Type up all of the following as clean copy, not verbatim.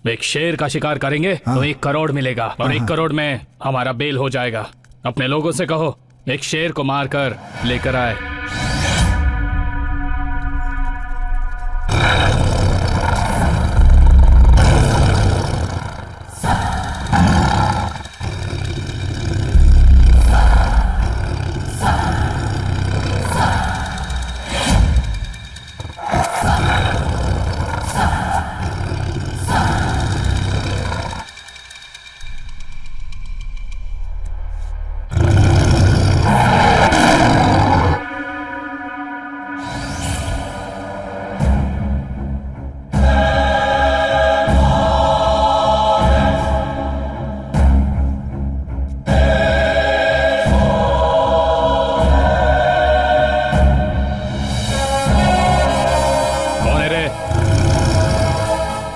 एक शेर का शिकार करेंगे तो 1 करोड़ मिलेगा और 1 करोड़ में हमारा बेल हो जाएगा। अपने लोगों से कहो एक शेर को मारकर लेकर आए।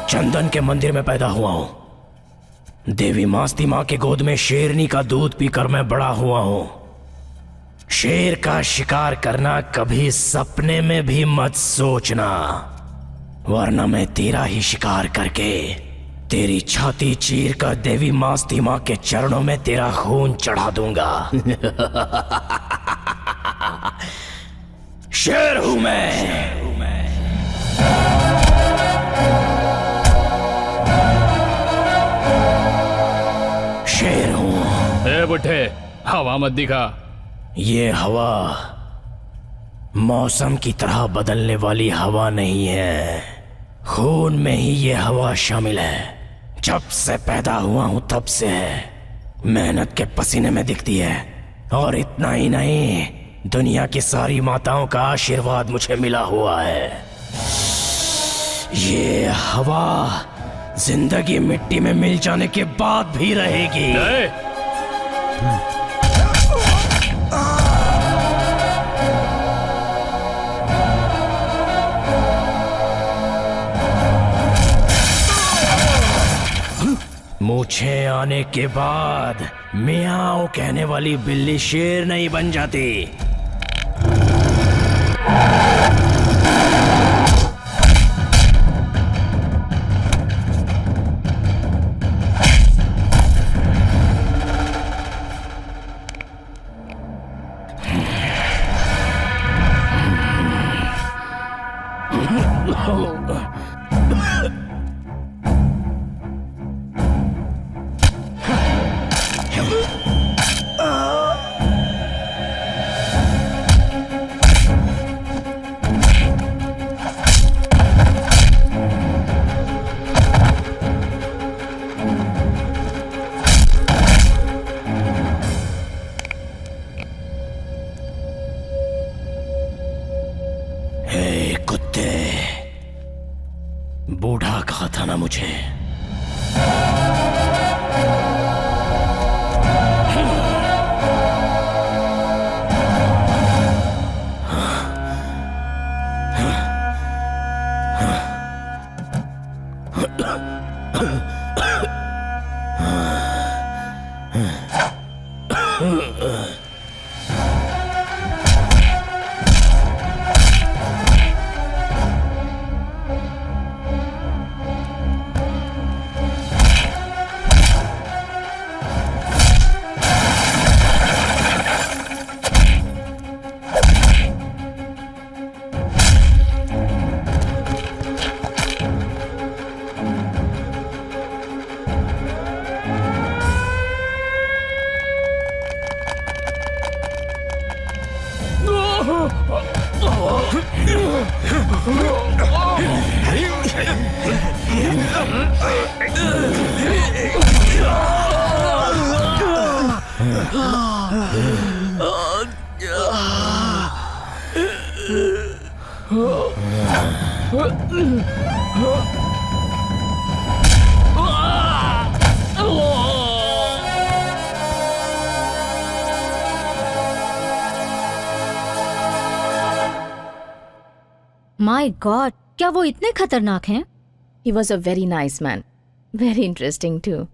चंदन के मंदिर में पैदा हुआ हूं। देवी मास्ती मां के गोद में शेरनी का दूध पीकर मैं बड़ा हुआ हूं। शेर का शिकार करना कभी सपने में भी मत सोचना, वरना मैं तेरा ही शिकार करके तेरी छाती चीर कर देवी मास्ती मां के चरणों में तेरा खून चढ़ा दूंगा। शेर हूं मैं। शेर हूं। ए बुढ़े, हवा मत दिखा। ये हवा मौसम की तरह बदलने वाली हवा नहीं है, खून में ही ये हवा शामिल है। जब से पैदा हुआ हूं तब से है, मेहनत के पसीने में दिखती है। और इतना ही नहीं, दुनिया की सारी माताओं का आशीर्वाद मुझे मिला हुआ है। ये हवा जिंदगी मिट्टी में मिल जाने के बाद भी रहेगी। मूछें आने के बाद मियाओ कहने वाली बिल्ली शेर नहीं बन जाती। बूढ़ा कहा था ना मुझे। माय गॉड, क्या वो इतने खतरनाक हैं? He was a very nice man. Very interesting too.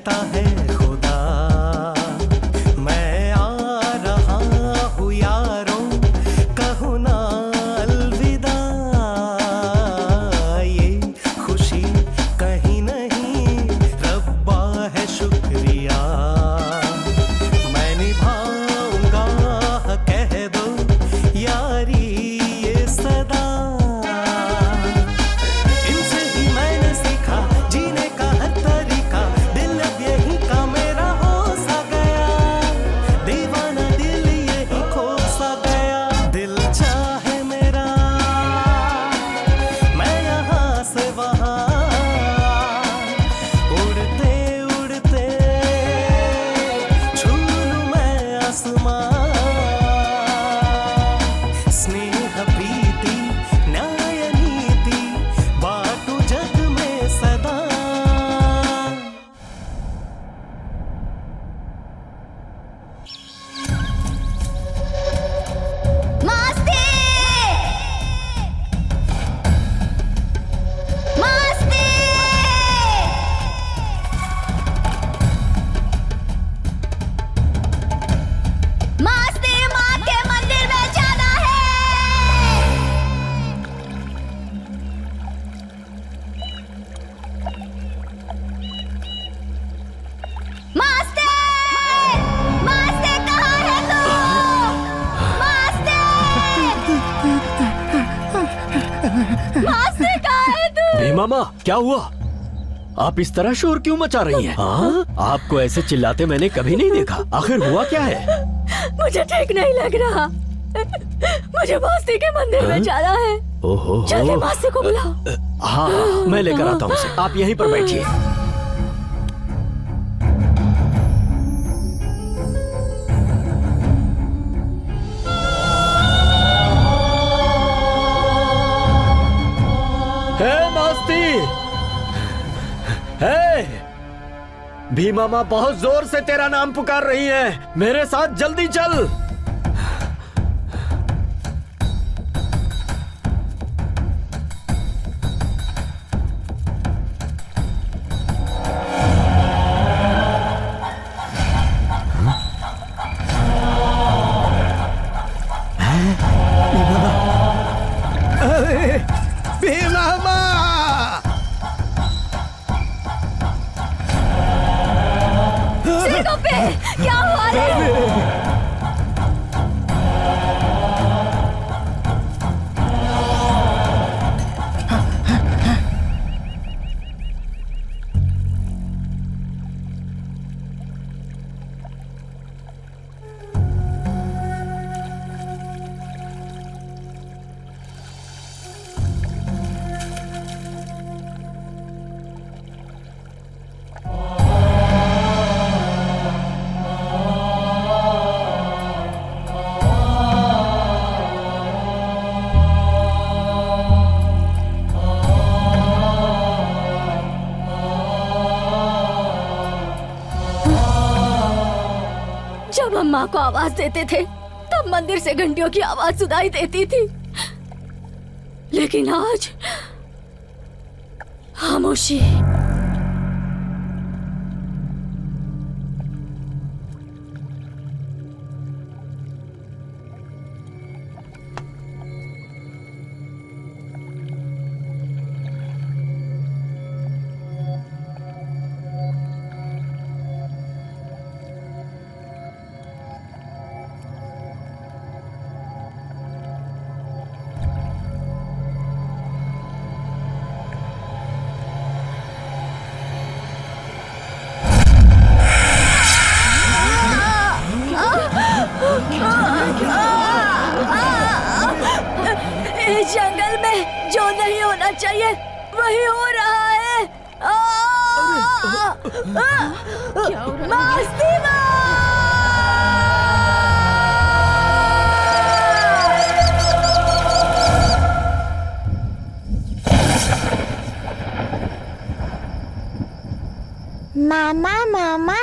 कहता है खुदा, मैं आ रहा हूँ यारों, कहूँ ना अलविदा। ये खुशी कहीं नहीं, रब्बा है शुक्रिया। मैं निभाऊंगा, कह दो यारी ये सदा। इनसे ही मैंने सीखा जीने का हर तरीका, दिल अब यही का मेरा हो सा गया। दीवाना दिल यही खो सा गया। दिल चाहे मेरा, मैं यहाँ से वहाँ, उड़ते उड़ते छू लूं मैं आसमां। स्नेह प्रीति न्याय नीति बाटू जग में सदा। मास्ती! मास्ती! मास्ती, माँ के मंदिर में जाना है। मास्ती! मास्ती, कहाँ है तू? मास्ती! मास्ती, कहाँ है तू? भीमा माँ, क्या हुआ? आप इस तरह शोर क्यों मचा रही हैं? हाँ? आपको ऐसे चिल्लाते मैंने कभी नहीं देखा। आखिर हुआ क्या है? मुझे ठीक नहीं लग रहा। मुझे मास्ती के मंदिर में जाना है। ओहो, जल्दी मास्ती को बुलाओ। हाँ, मैं लेकर आता हूँ उसे। आप यहीं पर बैठिए। हे मास्ती! हे! भीमा माँ बहुत जोर से तेरा नाम पुकार रही है। मेरे साथ जल्दी चल। भीमा माँ! सिर्फ पे क्या हुआ रे? जब हम माँ को आवाज देते थे तब मंदिर से घंटियों की आवाज सुनाई देती थी, लेकिन आज खामोशी। इस जंगल में जो नहीं होना चाहिए वही हो रहा है। क्या हो रहा है? मास्ती माँ! मामा मामा,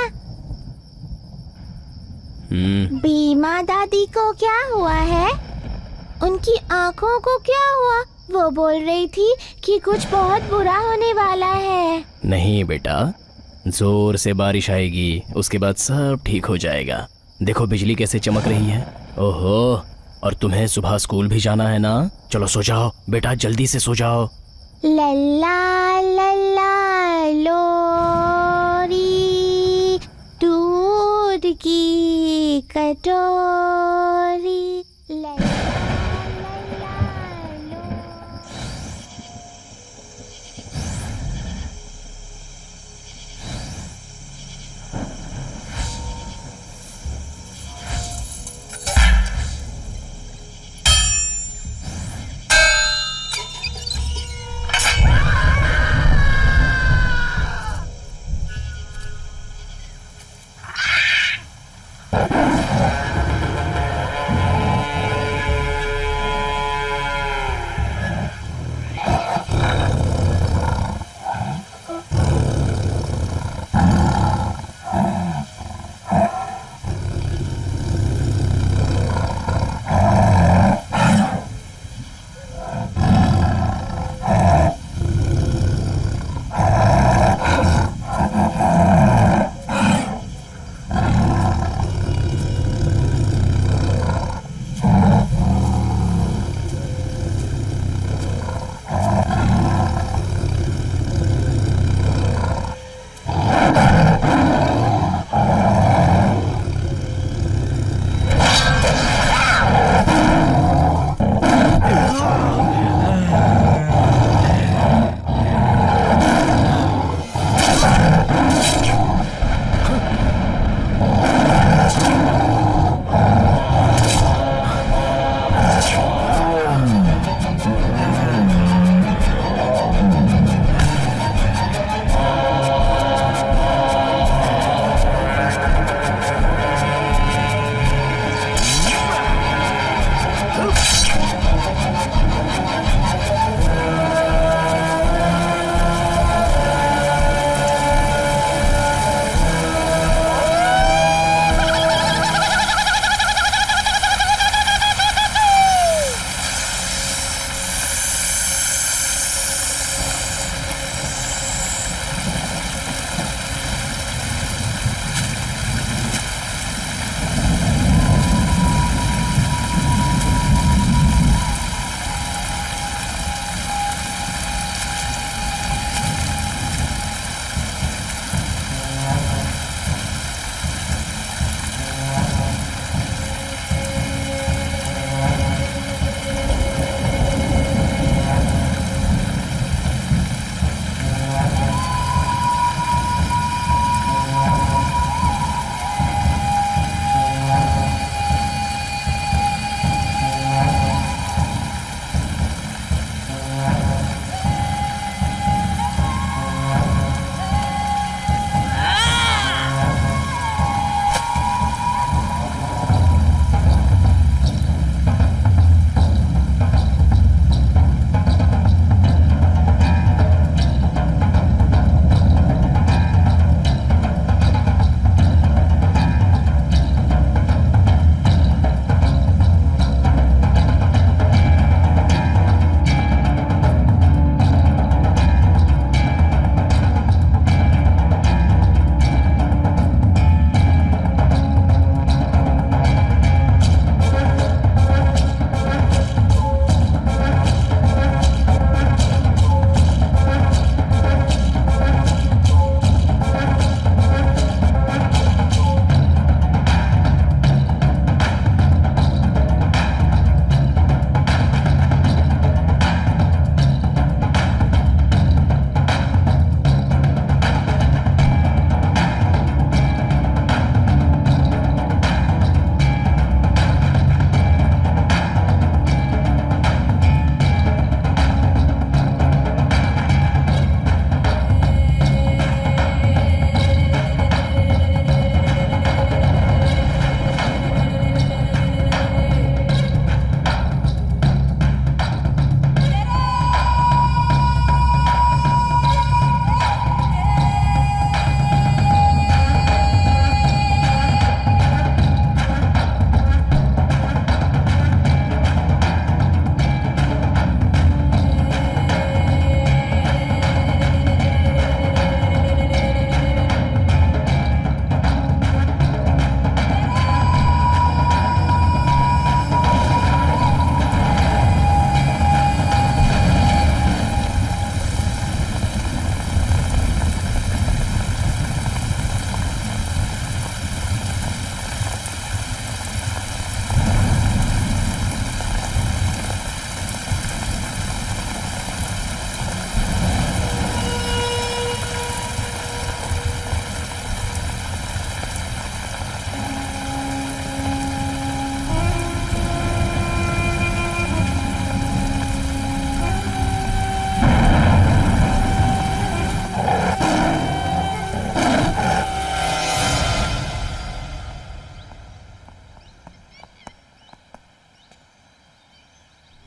बीमा दादी को क्या हुआ है? उनकी आंखों को क्या हुआ? वो बोल रही थी कि कुछ बहुत बुरा होने वाला है। नहीं बेटा, जोर से बारिश आएगी, उसके बाद सब ठीक हो जाएगा। देखो बिजली कैसे चमक रही है। ओहो, और तुम्हें सुबह स्कूल भी जाना है ना? चलो सो जाओ बेटा, जल्दी से सो जाओ। लल्ला लल्ला लोरी, दूध की कटोरी। लल्ला लल्ला लोरी।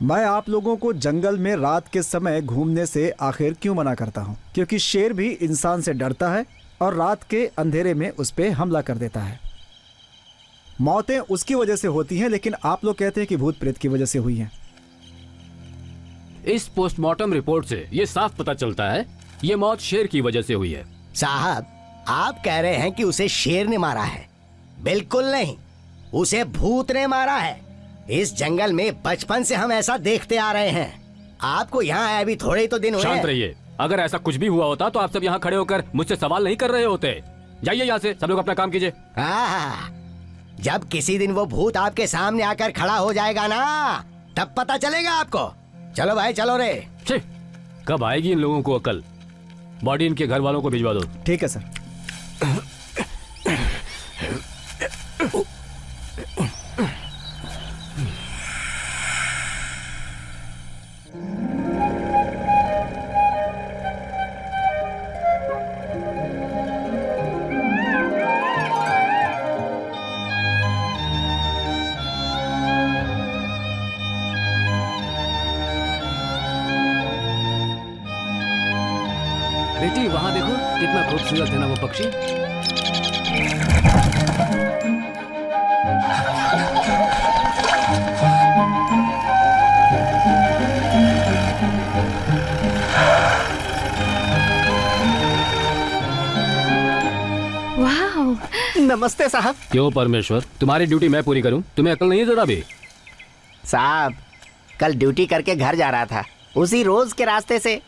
मैं आप लोगों को जंगल में रात के समय घूमने से आखिर क्यों मना करता हूँ? क्योंकि शेर भी इंसान से डरता है और रात के अंधेरे में उस पर हमला कर देता है। मौतें उसकी वजह से होती हैं, लेकिन आप लोग कहते हैं कि भूत प्रेत की वजह से हुई हैं। इस पोस्टमार्टम रिपोर्ट से ये साफ पता चलता है ये मौत शेर की वजह से हुई है। साहब, आप कह रहे हैं कि उसे शेर ने मारा है? बिल्कुल नहीं, उसे भूत ने मारा है। इस जंगल में बचपन से हम ऐसा देखते आ रहे हैं। आपको यहाँ आए अभी थोड़े ही तो दिन हुए। शांत रहिए। अगर ऐसा कुछ भी हुआ होता तो आप सब यहाँ खड़े होकर मुझसे सवाल नहीं कर रहे होते। जाइए यहाँ से, सब लोग अपना काम कीजिए। जब किसी दिन वो भूत आपके सामने आकर खड़ा हो जाएगा ना, तब पता चलेगा आपको। चलो भाई, चलो रे। कब आएगी इन लोगों को अकल? बॉडी इनके घर वालों को भिजवा दो। ठीक है सर। बेटी वहां देखो, कितना खूबसूरत है ना वो पक्षी। वाह, नमस्ते साहब। क्यों परमेश्वर, तुम्हारी ड्यूटी मैं पूरी करूं? तुम्हें अकल नहीं है जरा भी? साहब, कल ड्यूटी करके घर जा रहा था, उसी रोज के रास्ते से।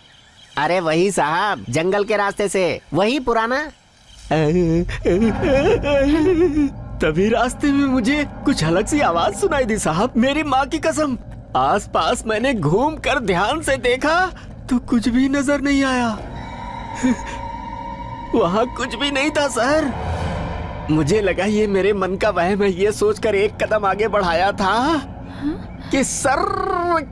अरे वही साहब, जंगल के रास्ते से, वही पुराना। तभी रास्ते में मुझे कुछ अलग सी आवाज सुनाई दी साहब, मेरी माँ की कसम। आसपास मैंने घूम कर ध्यान से देखा तो कुछ भी नजर नहीं आया। वहाँ कुछ भी नहीं था सर। मुझे लगा ये मेरे मन का वहम है। ये सोचकर एक कदम आगे बढ़ाया था कि सर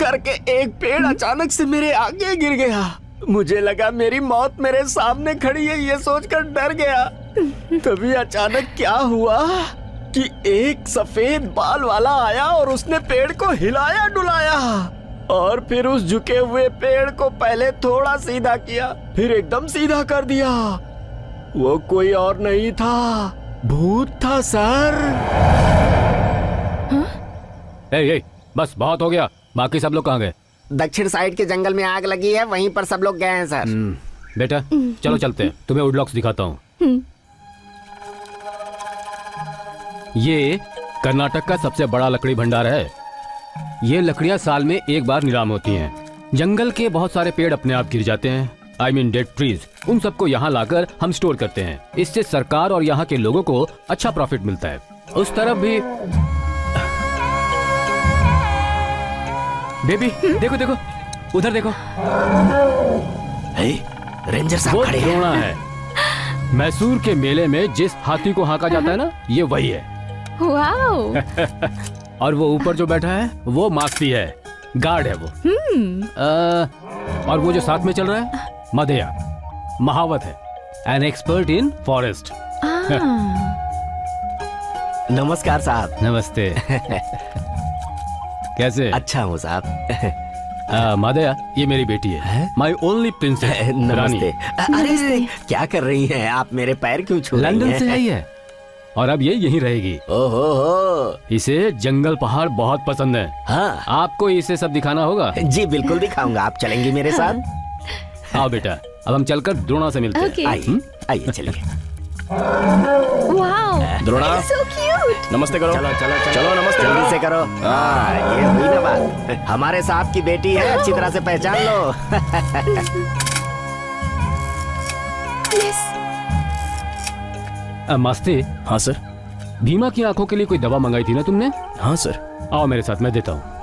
करके एक पेड़ अचानक से मेरे आगे गिर गया। मुझे लगा मेरी मौत मेरे सामने खड़ी है, ये सोचकर डर गया। तभी अचानक क्या हुआ कि एक सफेद बाल वाला आया और उसने पेड़ को हिलाया डुलाया और फिर उस झुके हुए पेड़ को पहले थोड़ा सीधा किया, फिर एकदम सीधा कर दिया। वो कोई और नहीं था, भूत था सर। ए, बस बहुत हो गया। बाकी सब लोग कहाँ गए? दक्षिण साइड के जंगल में आग लगी है, वहीं पर सब लोग गए हैं सर। बेटा चलो चलते हैं, तुम्हें वुडलॉक्स दिखाता हूँ। ये कर्नाटक का सबसे बड़ा लकड़ी भंडार है। ये लकड़ियां साल में एक बार नीलाम होती हैं। जंगल के बहुत सारे पेड़ अपने आप गिर जाते हैं, I mean डेड ट्रीज। उन सबको यहाँ लाकर हम स्टोर करते हैं। इससे सरकार और यहाँ के लोगों को अच्छा प्रॉफिट मिलता है। उस तरफ भी बेबी देखो देखो, उधर देखो। रेंजर साहब खड़े हैं। द्रोणा है। मैसूर के मेले में जिस हाथी को हाँका जाता है ना, ये वही है। वाओ। और वो ऊपर जो बैठा है वो मास्ती है, गार्ड है वो। और वो जो साथ में चल रहा है मधेया, महावत है, एन एक्सपर्ट इन फॉरेस्ट। नमस्कार साहब। नमस्ते। कैसे? अच्छा हूँ साहब। मधेया, ये मेरी बेटी है, माई ओनली प्रिंसेस। नमस्ते। अरे क्या कर रही हैं आप? मेरे पैर क्यों छू रही हैं? लंदन से आई है और अब ये यहीं रहेगी। ओहो, इसे जंगल पहाड़ बहुत पसंद है। हाँ, आपको इसे सब दिखाना होगा। जी बिल्कुल दिखाऊंगा। आप चलेंगे मेरे साथ? आओ बेटा, अब हम चलकर द्रोणा से मिलते हैं। आइए आइए चलिए। Wow, Drona, so cute. नमस्ते करो। चलो चलो चलो, नमस्ते जल्दी से करो। ये हुई ना बात। हमारे साहब की बेटी है, अच्छी तरह से पहचान लो। मस्ती। हाँ सर। भीमा की आंखों के लिए कोई दवा मंगाई थी ना तुमने? हाँ सर। आओ मेरे साथ, मैं देता हूँ।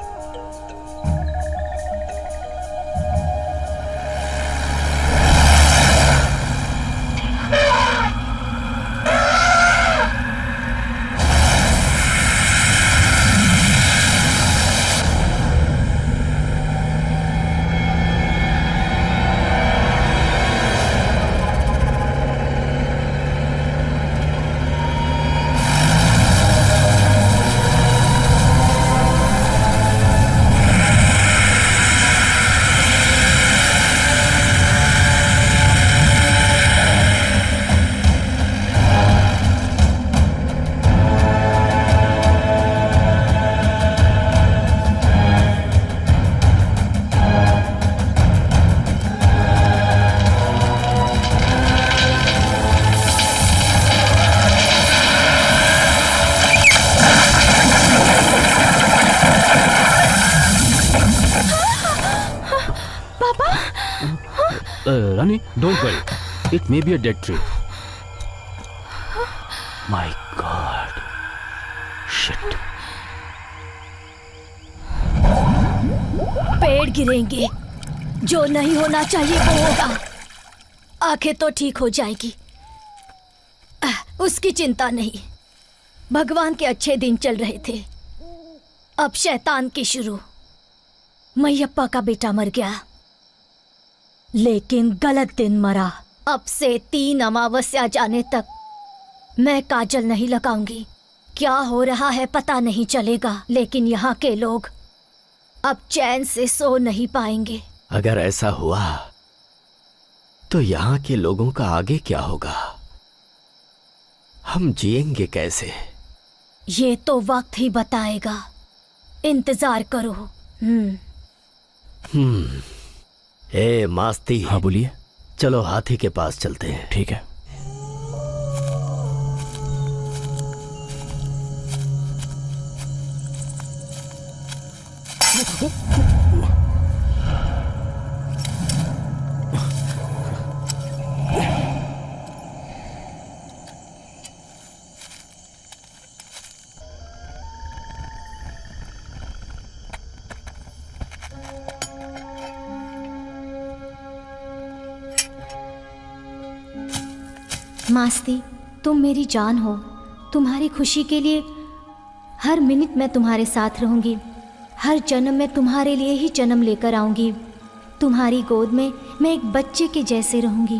me? Don't worry. It may be a dead tree. My God. Shit. पेड़ गिरेंगे, जो नहीं होना चाहिए वो होगा। आंखें तो ठीक हो जाएगी, उसकी चिंता नहीं। भगवान के अच्छे दिन चल रहे थे, अब शैतान की शुरू। मैयप्पा का बेटा मर गया, लेकिन गलत दिन मरा। अब से 3 अमावस्या जाने तक मैं काजल नहीं लगाऊंगी। क्या हो रहा है पता नहीं चलेगा, लेकिन यहाँ के लोग अब चैन से सो नहीं पाएंगे। अगर ऐसा हुआ तो यहाँ के लोगों का आगे क्या होगा? हम जिएंगे कैसे? ये तो वक्त ही बताएगा, इंतजार करो। ए मास्ती। हाँ बोलिए। चलो हाथी के पास चलते हैं। ठीक है। मास्ती, तुम मेरी जान हो। तुम्हारी खुशी के लिए हर मिनट मैं तुम्हारे साथ रहूंगी। हर जन्म में तुम्हारे लिए ही जन्म लेकर आऊंगी। तुम्हारी गोद में मैं एक बच्चे के जैसे रहूंगी।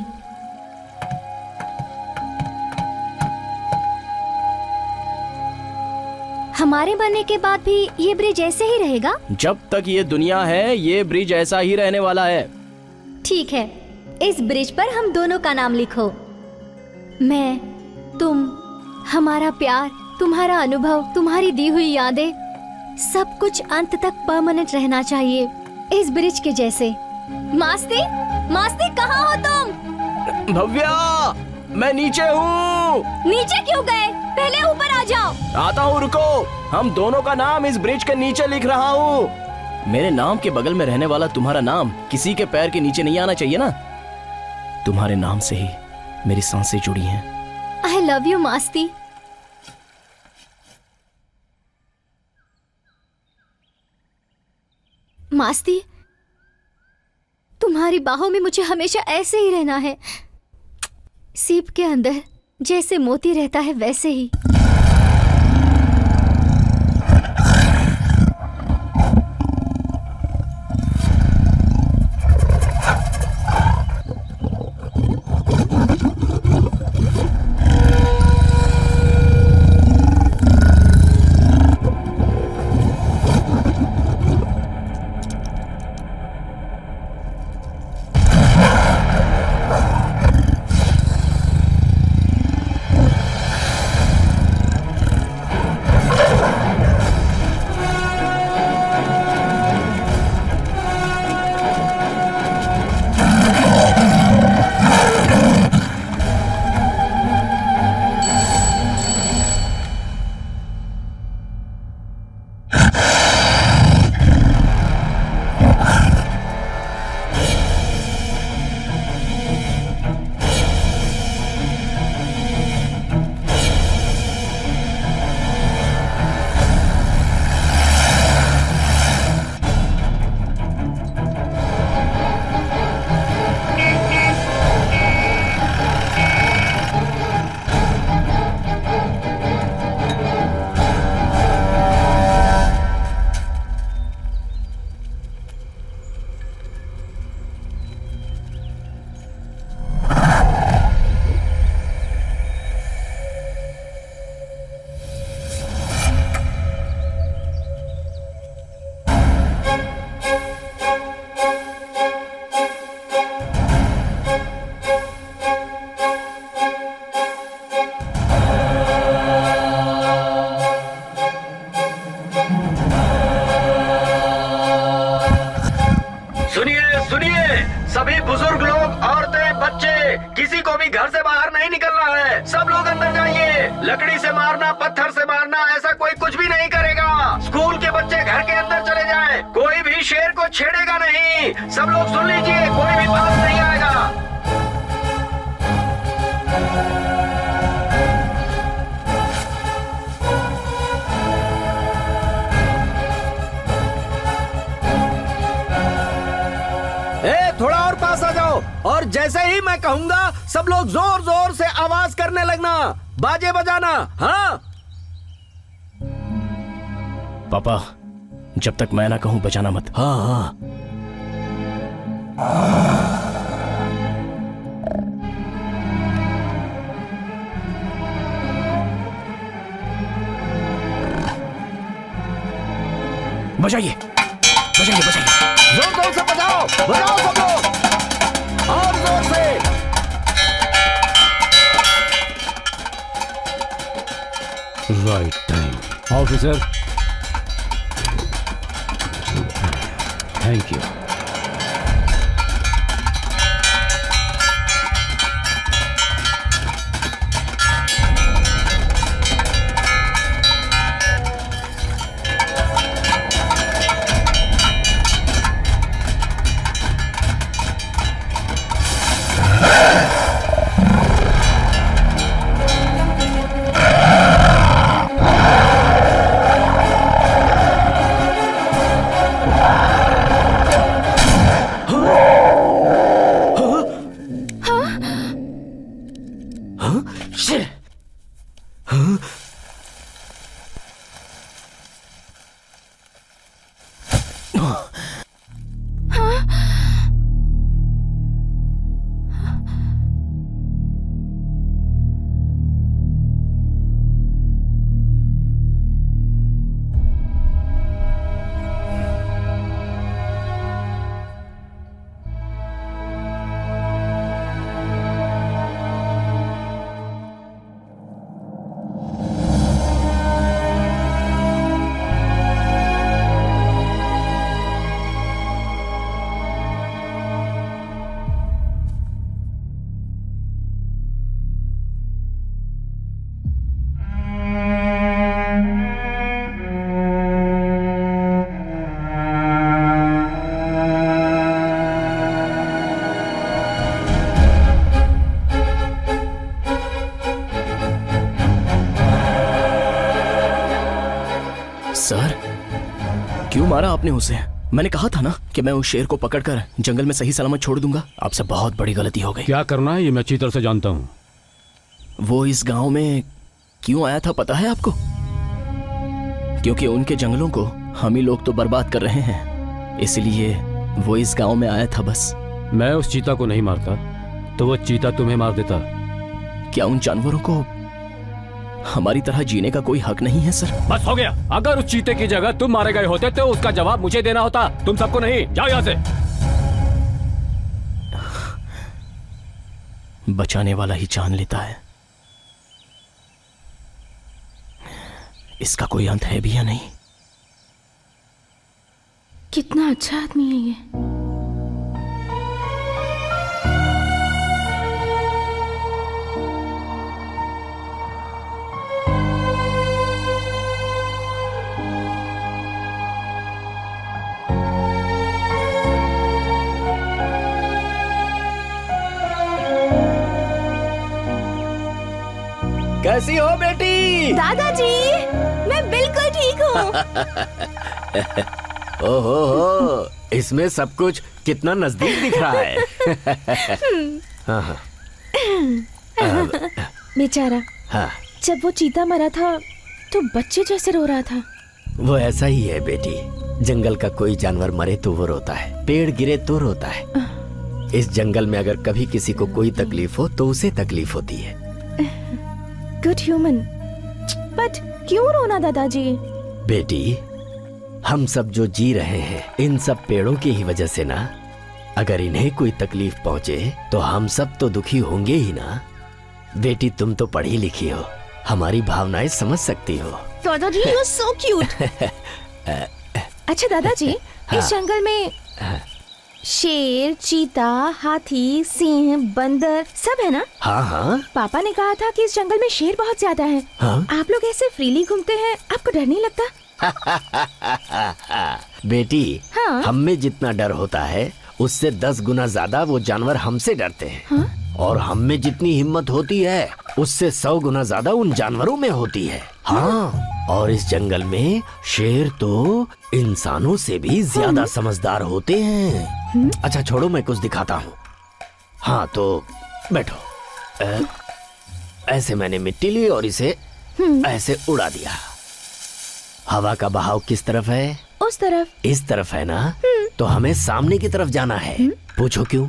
हमारे बनने के बाद भी ये ब्रिज ऐसे ही रहेगा? जब तक ये दुनिया है ये ब्रिज ऐसा ही रहने वाला है। ठीक है, इस ब्रिज पर हम दोनों का नाम लिखो। मैं, तुम, हमारा प्यार, तुम्हारा अनुभव, तुम्हारी दी हुई यादें, सब कुछ अंत तक परमानेंट रहना चाहिए, इस ब्रिज के जैसे। मास्ती, मास्ती कहाँ हो तुम? भव्या, मैं नीचे हूँ। नीचे क्यों गए? पहले ऊपर आ जाओ। आता हूँ, रुको। हम दोनों का नाम इस ब्रिज के नीचे लिख रहा हूँ। मेरे नाम के बगल में रहने वाला तुम्हारा नाम किसी के पैर के नीचे नहीं आना चाहिए ना। तुम्हारे नाम से ही मेरी सांसें जुड़ी हैं। I love you Masti. Masti, तुम्हारी बाहों में मुझे हमेशा ऐसे ही रहना है। सीप के अंदर जैसे मोती रहता है वैसे ही। सभी बुजुर्ग लोग, औरतें, बच्चे, किसी को भी घर से बाहर नहीं निकलना है। सब लोग अंदर जाइए। लकड़ी से मारना, पत्थर से मारना, ऐसा कोई कुछ भी नहीं करेगा। स्कूल के बच्चे घर के अंदर चले जाएं। कोई भी शेर को छेड़ेगा नहीं। सब लोग सुन लीजिए, कोई भी पास नहीं आएगा। जैसे ही मैं कहूंगा सब लोग जोर जोर से आवाज करने लगना, बाजे बजाना। हाँ पापा, जब तक मैं ना कहूं बजाना मत। हाँ हाँ। बजाइए बजाइए बजाइए, जोर जोर से बजाओ, बजाओ सब लोग, और जोर से। Right time officer, thank you. Sir, क्यों मारा आपने उसे? मैंने कहा था ना कि मैं उस शेर को पकड़कर जंगल में सही सलामत छोड़ दूंगा। आपसे बहुत बड़ी गलती हो गई। क्या करना है ये मैं अच्छी तरह से जानता हूँ। वो इस गांव में क्यों आया था पता है आपको? क्योंकि उनके जंगलों को हम ही लोग तो बर्बाद कर रहे हैं, इसलिए वो इस गांव में आया था बस। मैं उस चीता को नहीं मारता तो वो चीता तुम्हें मार देता। क्या उन जानवरों को हमारी तरह जीने का कोई हक नहीं है सर? बस हो गया। अगर उस चीते की जगह तुम मारे गए होते तो उसका जवाब मुझे देना होता, तुम सबको नहीं। जाओ यहाँ से। बचाने वाला ही जान लेता है। इसका कोई अंत है भी या नहीं? कितना अच्छा आदमी है ये। कैसी हो बेटी? दादाजी, मैं बिल्कुल ठीक हूँ। ओहो हो, इसमें सब कुछ कितना नजदीक दिख रहा है। हाँ हाँ। बेचारा, हाँ। जब वो चीता मरा था तो बच्चे जैसे रो रहा था। वो ऐसा ही है बेटी, जंगल का कोई जानवर मरे तो वो रोता है, पेड़ गिरे तो रोता है। इस जंगल में अगर कभी किसी को कोई तकलीफ हो तो उसे तकलीफ होती है। गुड ह्यूमन, बट क्यों रोना दादाजी? बेटी, हम सब जो जी रहे हैं इन सब पेड़ों की ही वजह से ना। अगर इन्हें कोई तकलीफ पहुंचे तो हम सब तो दुखी होंगे ही ना। बेटी, तुम तो पढ़ी लिखी हो, हमारी भावनाएं समझ सकती हो। दादाजी, यू आर सो क्यूट। अच्छा दादाजी, हाँ। इस जंगल में शेर, चीता, हाथी, सिंह, बंदर सब है ना? हाँ हाँ। पापा ने कहा था कि इस जंगल में शेर बहुत ज्यादा है। हाँ? आप लोग ऐसे फ्रीली घूमते हैं, आपको डर नहीं लगता? बेटी, हाँ? हम में जितना डर होता है उससे 10 गुना ज्यादा वो जानवर हमसे डरते हैं। हाँ? और हम में जितनी हिम्मत होती है उससे 100 गुना ज्यादा उन जानवरों में होती है। हाँ, और इस जंगल में शेर तो इंसानों से भी ज्यादा समझदार होते हैं। अच्छा छोड़ो, मैं कुछ दिखाता हूँ। हाँ तो बैठो। ऐसे मैंने मिट्टी ली और इसे ऐसे उड़ा दिया। हवा का बहाव किस तरफ है? उस तरफ। इस तरफ है ना? तो हमें सामने की तरफ जाना है। पूछो क्यों?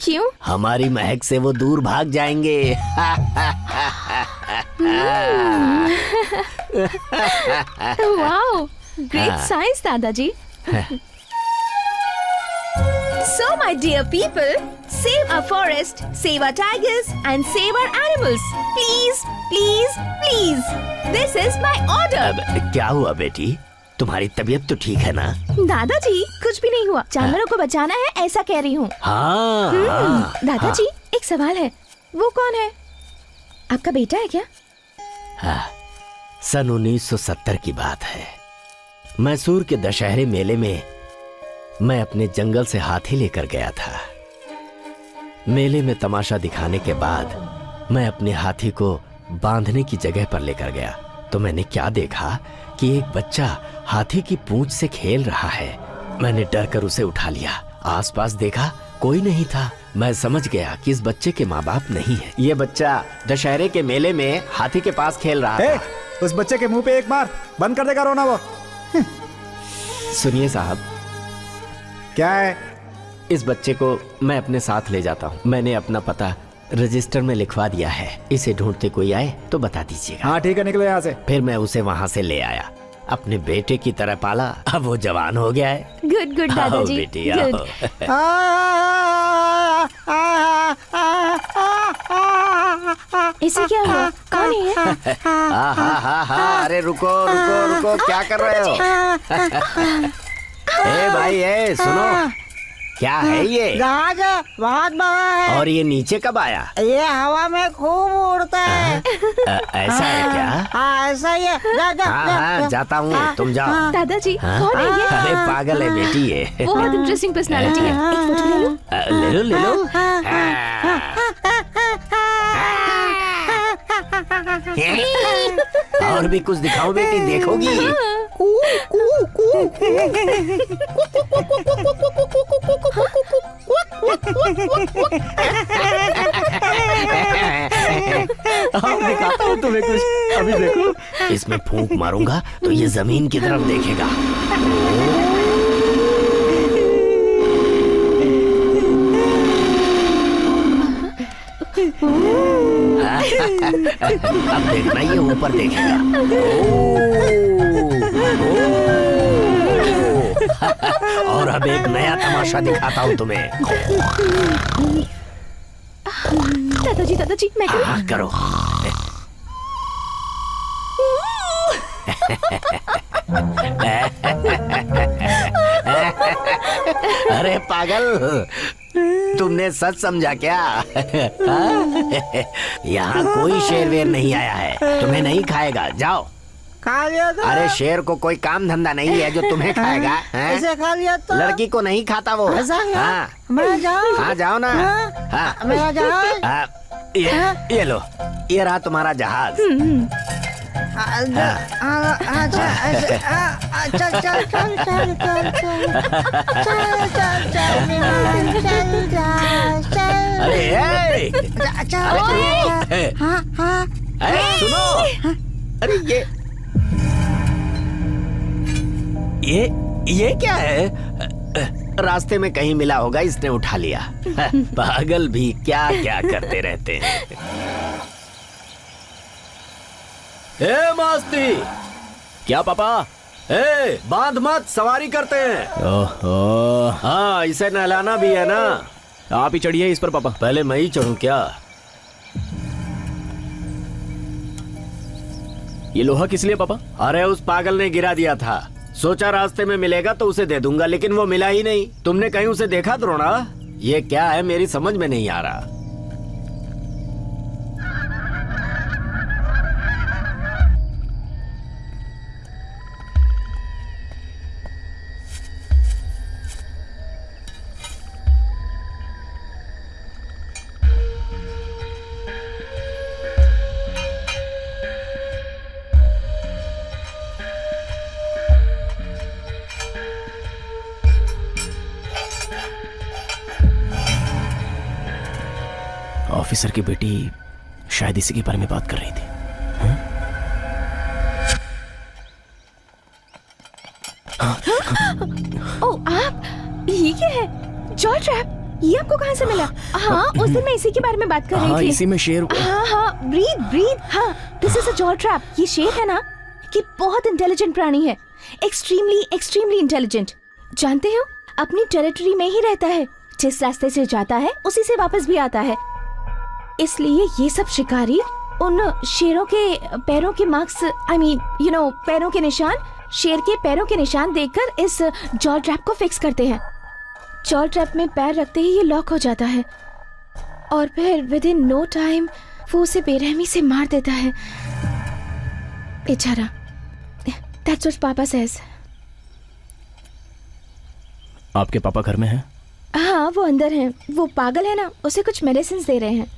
क्यों? हमारी महक से वो दूर भाग जाएंगे। वाओ, ग्रेट साइंस दादाजी। So my dear people, save our forest, save our tigers and save our animals. Please, please, please. This is my order. अब क्या हुआ बेटी? तुम्हारी तबीयत तो ठीक है ना? दादाजी कुछ भी नहीं हुआ, जानवरों को बचाना है ऐसा कह रही हूँ। हाँ, दादाजी एक सवाल है, वो कौन है? आपका बेटा है क्या? हाँ, सन 1970 की बात है। मैसूर के दशहरे मेले में मैं अपने जंगल से हाथी लेकर गया था। मेले में तमाशा दिखाने के बाद मैं अपने हाथी को बांधने की जगह पर लेकर गया तो मैंने क्या देखा कि एक बच्चा हाथी की पूंछ से खेल रहा है। मैंने डर कर उसे उठा लिया। आसपास देखा, कोई नहीं था। मैं समझ गया कि इस बच्चे के माँ बाप नहीं है। ये बच्चा दशहरे के मेले में हाथी के पास खेल रहा था। उस बच्चे के मुंह पे एक मार, बंद कर देगा रोना वो। सुनिए साहब। क्या है? इस बच्चे को मैं अपने साथ ले जाता हूँ। मैंने अपना पता रजिस्टर में लिखवा दिया है। इसे ढूंढते कोई आए तो बता दीजिएगा। हाँ ठीक है, निकलो यहाँ से। फिर मैं उसे वहाँ से ले आया, अपने बेटे की तरह पाला। अब वो जवान हो गया है। गुड गुड दादाजी, बेटी गुड। इसे क्या हुआ? कौन है? अरे रुको रुको रुको, क्या कर रहे हो? ए भाई, ए सुनो, क्या है ये? जहाज है, बहुत बड़ा है। और ये नीचे कब आया? ये हवा में खूब उड़ता है। ऐसा है क्या? हाँ ऐसा ही है। हाँ, जाता हूँ, तुम जाओ। दादाजी कौन है ये? अरे पागल है बेटी ये। बहुत इंटरेस्टिंग पर्सनालिटी है। एक फोटो ले लो। ले लो ले लो। और भी कुछ दिखाओ बेटी, देखोगी? दिखाता हूँ तुम्हें कुछ, अभी देखो। इसमें फूंक मारूंगा तो ये जमीन की तरफ देखेगा। अब देखना, ये ऊपर देखेगा। और अब एक नया तमाशा दिखाता हूँ तुम्हें। दादाजी दादाजी मैं करूँ? हाँ करो। अरे पागल, तुमने सच समझा क्या? यहाँ कोई शेर वेर नहीं आया है, तुम्हें नहीं खाएगा। जाओ। खा लिया तो? अरे शेर को कोई काम धंधा नहीं है जो तुम्हें खाएगा। इसे खा लिया तो? लड़की को नहीं खाता वो। हाँ, मैं जाऊँ? हाँ जाओ ना। हाँ मेरा जहाज। ये लो, ये रहा तुम्हारा जहाज। अरे सुनो, अरे ये क्या है? रास्ते में कहीं मिला होगा, इसने उठा लिया। पागल भी क्या क्या करते रहते हैं। ए मस्ती, क्या पापा? ए बांध मत, सवारी करते हैं। ओहो, हाँ इसे नहलाना भी है ना। आप ही चढ़िए इस पर पापा। पहले मैं ही चढ़ूं क्या? ये लोहा किस लिए पापा? अरे उस पागल ने गिरा दिया था, सोचा रास्ते में मिलेगा तो उसे दे दूंगा, लेकिन वो मिला ही नहीं। तुमने कहीं उसे देखा द्रोणा? ये क्या है, मेरी समझ में नहीं आ रहा। ऑफिसर की बेटी शायद इसी के बारे में बात कर रही थी। ओह, आप ये क्या है? जॉ ट्रैप, ये आपको कहाँ से मिला? हाँ, उस दिन मैं इसी के बारे में बात कर रही थी। इसी में शेर। हाँ, ब्रीद। हाँ, this is a jaw trap. ये शेर है ना, कि बहुत इंटेलिजेंट प्राणी है, एक्सट्रीमली इंटेलिजेंट। जानते हो, अपनी टेरिटरी में ही रहता है, जिस रास्ते से जाता है उसी से वापस भी आता है। इसलिए ये सब शिकारी उन शेरों के पैरों के मार्क्स, पैरों के निशान, शेर के पैरों के निशान देखकर इस जॉ ट्रैप को फिक्स करते हैं। जॉ ट्रैप में पैर रखते ही ये लॉक हो जाता है और फिर विद इन नो टाइम वो उसे बेरहमी से मार देता है। बेचारा। That's what पापा says। आपके पापा घर में हैं? हाँ, वो अंदर हैं। वो पागल है ना, उसे कुछ मेडिसिन दे रहे हैं।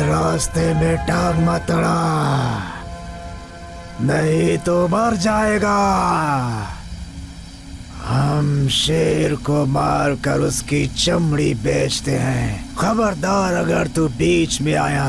रास्ते में टांग मत अड़ा, नहीं तो मर जाएगा। हम शेर को मारकर उसकी चमड़ी बेचते हैं। खबरदार अगर तू बीच में आया।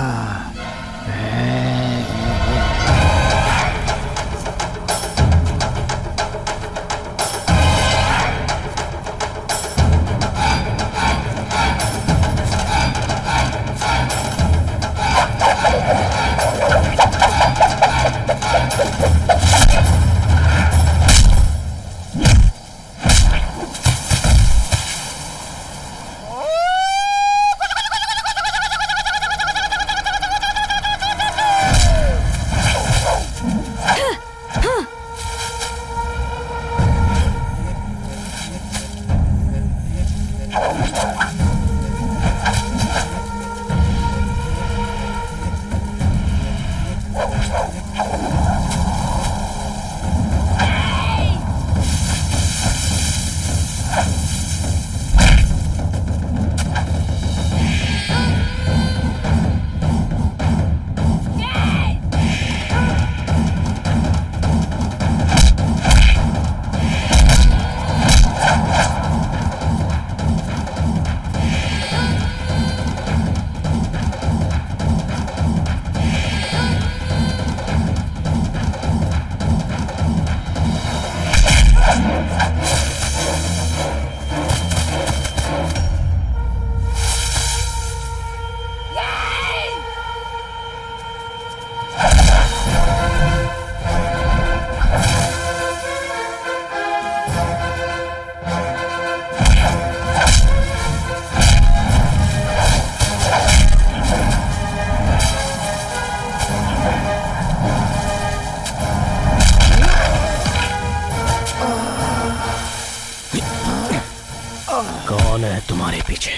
कौन है तुम्हारे पीछे?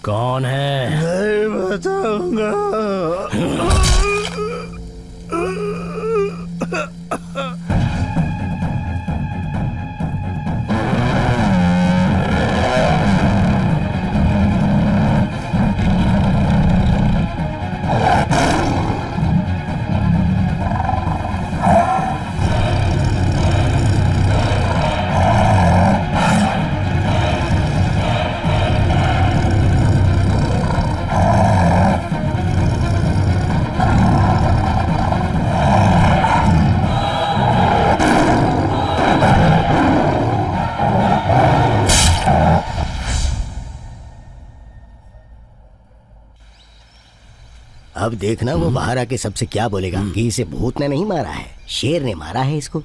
कौन है? नहीं बताऊंगा। अब देखना वो बाहर आके सबसे क्या बोलेगा कि इसे भूत ने नहीं मारा है, शेर ने मारा है इसको।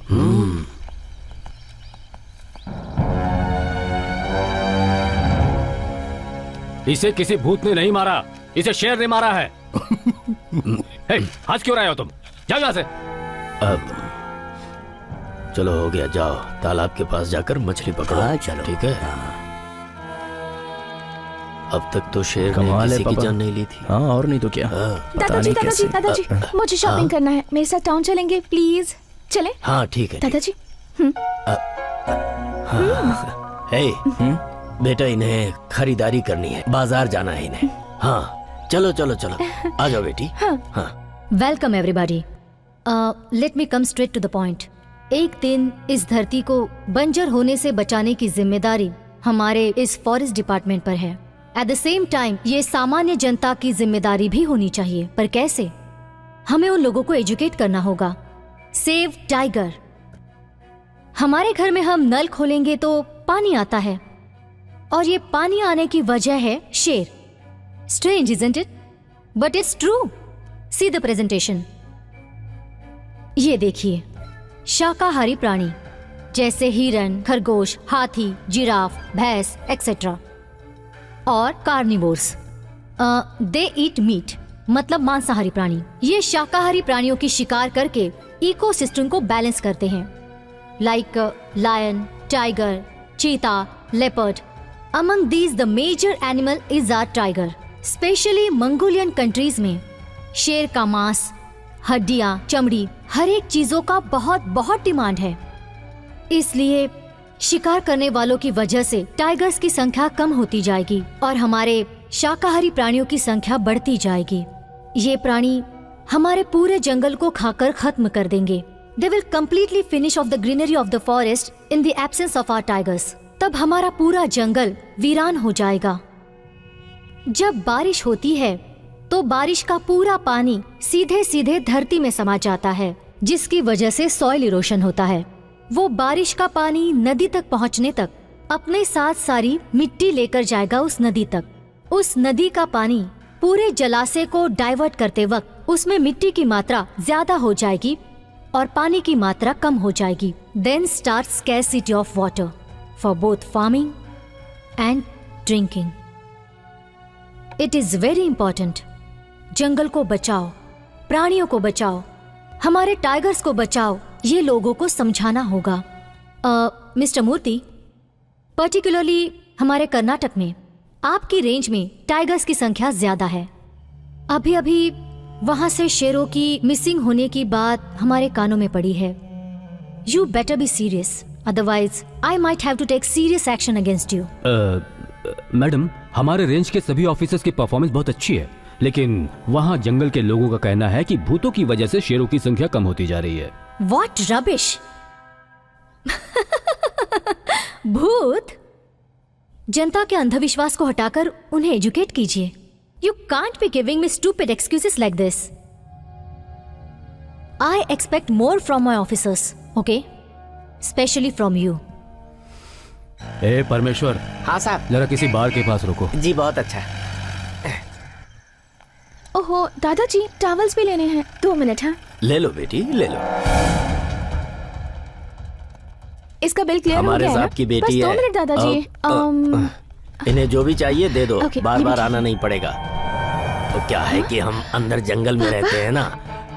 इसे किसी भूत ने नहीं मारा, इसे शेर ने मारा है। हे, हंस क्यों रहे हो तुम? जाओ यहाँ से। अब चलो हो गया, जाओ तालाब के पास जाकर मछली पकड़ो। हाँ, चलो। ठीक है। अब तक तो शेर ने कमाल है किसी की पापा। जान नहीं ली थी। हाँ, और नहीं तो क्या। पता दादाजी नहीं दादाजी कैसे। दादाजी मुझे शॉपिंग करना है, मेरे साथ टाउन चलेंगे प्लीज? चले हाँ ठीक है। दादाजी। हे, बेटा इन्हें खरीदारी करनी है, बाजार जाना है इन्हें। हाँ चलो चलो चलो, आ जाओ बेटी। हाँ। Welcome everybody. Let me come straight to the point. एक दिन इस धरती को बंजर होने से बचाने की जिम्मेदारी हमारे इस फॉरेस्ट डिपार्टमेंट पर है। एट द सेम टाइम ये सामान्य जनता की जिम्मेदारी भी होनी चाहिए। पर कैसे? हमें उन लोगों को एजुकेट करना होगा। Save tiger. हमारे घर में हम नल खोलेंगे तो पानी आता है, और ये पानी आने की वजह है शेर। Strange isn't it? But it's true. See the presentation. ये देखिए, शाकाहारी प्राणी जैसे हिरन, खरगोश, हाथी, जिराफ, भैंस एक्सेट्रा, और कार्निवोर्स दे ईट मीट, मतलब मांसाहारी प्राणी। ये शाकाहारी प्राणियों की शिकार करके इकोसिस्टम को बैलेंस करते हैं, like lion, tiger, cheetah, leopard. Among these the major animal is our tiger. Specially Mongolian countries में शेर का मांस, हड्डियां, चमड़ी, हर एक चीजों का बहुत बहुत डिमांड है। इसलिए शिकार करने वालों की वजह से टाइगर्स की संख्या कम होती जाएगी और हमारे शाकाहारी प्राणियों की संख्या बढ़ती जाएगी। ये प्राणी हमारे पूरे जंगल को खाकर खत्म कर देंगे। They will completely finish off the greenery of the forest in the absence of our tigers. तब हमारा पूरा जंगल वीरान हो जाएगा। जब बारिश होती है तो बारिश का पूरा पानी सीधे सीधे धरती में समा जाता है, जिसकी वजह से सॉइल इरोशन होता है। वो बारिश का पानी नदी तक पहुंचने तक अपने साथ सारी मिट्टी लेकर जाएगा उस नदी तक। उस नदी का पानी पूरे जलाशय को डाइवर्ट करते वक्त उसमें मिट्टी की मात्रा ज्यादा हो जाएगी और पानी की मात्रा कम हो जाएगी। Then start scarcity of water for both farming and drinking. It is very important. जंगल को बचाओ, प्राणियों को बचाओ, हमारे टाइगर्स को बचाओ, ये लोगों को समझाना होगा। मिस्टर मूर्ति, पर्टिकुलरली हमारे कर्नाटक में आपकी रेंज में टाइगर्स की संख्या ज्यादा है। अभी अभी वहां से शेरों की मिसिंग होने की बात हमारे कानों में पड़ी है। You better be serious, otherwise I might have to take serious action against you. Madam, हमारे रेंज के सभी ऑफिसर्स की परफॉर्मेंस बहुत अच्छी है, लेकिन वहाँ जंगल के लोगों का कहना है कि भूतों की वजह से शेरों की संख्या कम होती जा रही है। What rubbish! भूत? जनता के अंधविश्वास को हटाकर उन्हें एजुकेट कीजिए। You can't be giving me stupid excuses like this. I expect more from my officers, okay? Especially from you. ए परमेश्वर, हाँ साहब। जरा किसी बार के पास रुको। जी बहुत अच्छा। ओहो दादाजी, टॉवल्स भी लेने हैं। 2 मिनट। हाँ, ले लो बेटी, ले लो। इसका बिल क्लियर हो हमारे गया है ना? साहब की बेटी बस 2 है। मिनट दादाजी। इन्हें जो भी चाहिए दे दो, Okay, बार ये बार भी आना नहीं पड़ेगा। तो क्या है कि हम अंदर जंगल में रहते हैं ना,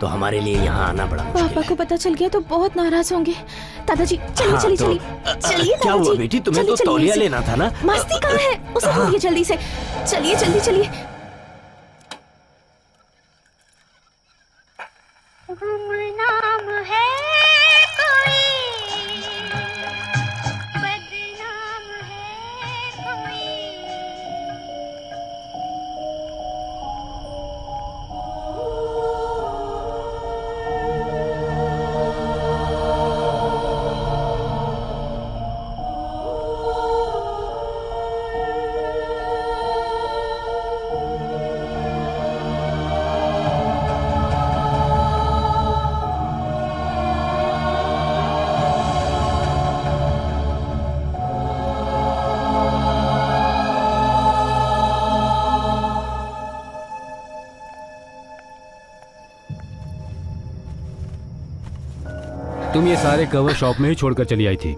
तो हमारे लिए यहाँ आना बड़ा मुश्किल पापा को पता चल गया तो बहुत नाराज होंगे। दादाजी चलिए हाँ, चलिए तो, चलिए चलिए क्या हुआ दादाजी, बेटी, तुम्हें चलिए, तो चलिए, तौलिया ऐसे। लेना था ना। मस्ती कहाँ है, उसे ढूंढिए जल्दी से। चलिए जल्दी चलिए। गुमनाम है कोई, बदनाम है कोई। तुम ये सारे कवर शॉप में ही छोड़कर चली आई थी।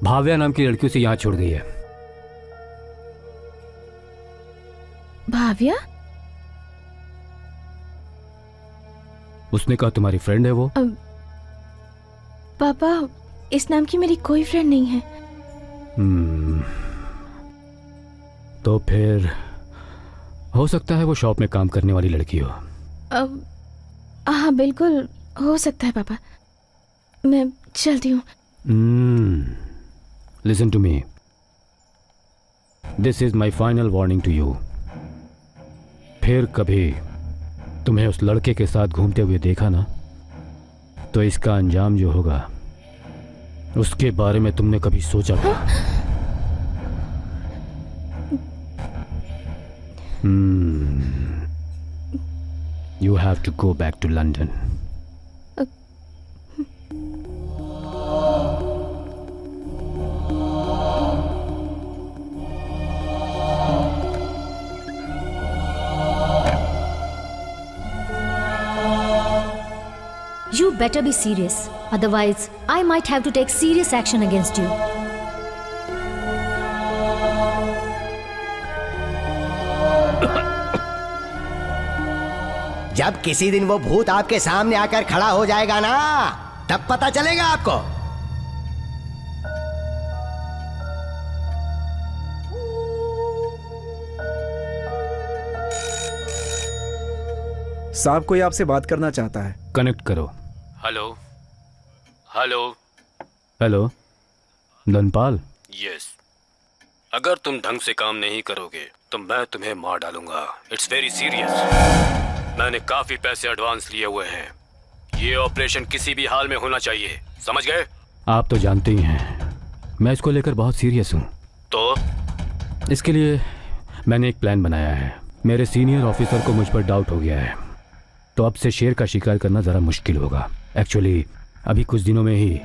भाव्या नाम की लड़कियों से यहाँ छोड़ गई है। भाव्या? उसने कहा तुम्हारी फ्रेंड है वो। पापा, इस नाम की मेरी कोई फ्रेंड नहीं है। तो फिर हो सकता है वो शॉप में काम करने वाली लड़की हो। हाँ बिल्कुल हो सकता है पापा। मैं चलती हूँ। Listen to me, this is my final warning to you. फिर कभी तुम्हें उस लड़के के साथ घूमते हुए देखा ना, तो इसका अंजाम जो होगा उसके बारे में तुमने कभी सोचा था? You have to go back to London. You better be serious. Otherwise, I might have to take serious action against you. जब किसी दिन वो भूत आपके सामने आकर खड़ा हो जाएगा ना, तब पता चलेगा आपको। साहब कोई आपसे बात करना चाहता है। कनेक्ट करो। Hello hello hello, Dhanpal. Yes. अगर तुम ढंग से काम नहीं करोगे तो मैं तुम्हें मार डालूंगा। It's very serious. मैंने काफी पैसे एडवांस लिए हुए हैं। ये ऑपरेशन किसी भी हाल में होना चाहिए, समझ गए? आप तो जानते ही हैं मैं इसको लेकर बहुत सीरियस हूँ। तो इसके लिए मैंने एक प्लान बनाया है। मेरे सीनियर ऑफिसर को मुझ पर डाउट हो गया है, तो अब से शेर का शिकार करना ज़रा मुश्किल होगा। एक्चुअली अभी कुछ दिनों में ही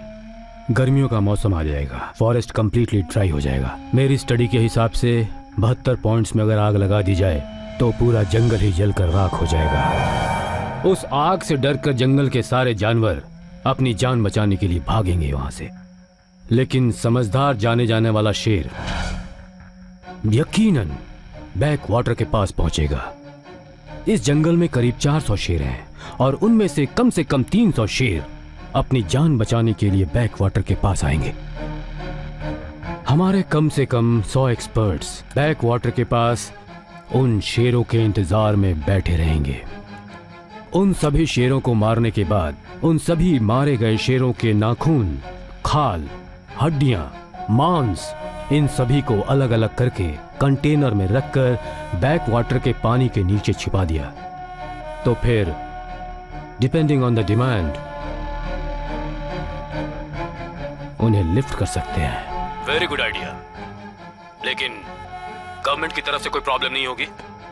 गर्मियों का मौसम आ जाएगा, फॉरेस्ट कंप्लीटली ड्राई हो जाएगा। मेरी स्टडी के हिसाब से 72 पॉइंट्स में अगर आग लगा दी जाए तो पूरा जंगल ही जलकर राख हो जाएगा। उस आग से डरकर जंगल के सारे जानवर अपनी जान बचाने के लिए भागेंगे वहां से, लेकिन समझदार जाने जाने वाला शेर यकीनन बैक वाटर के पास पहुंचेगा। इस जंगल में करीब 400 शेर हैं और उनमें से कम 300 शेर अपनी जान बचाने के लिए बैक वाटर के पास आएंगे। हमारे कम से कम 100 एक्सपर्ट्स बैक वाटर के पास उन शेरों के इंतजार में बैठे रहेंगे। उन सभी शेरों को मारने के बाद उन सभी मारे गए शेरों के नाखून, खाल, हड्डियां, मांस, इन सभी को अलग अलग करके कंटेनर में रखकर बैक वाटर के पानी के नीचे छिपा दिया। तो फिर डिपेंडिंग ऑन द डिमांड उन्हें लिफ्ट कर सकते हैं। Very good idea. लेकिन गवर्नमेंट की तरफ से कोई प्रॉब्लम नहीं होगी?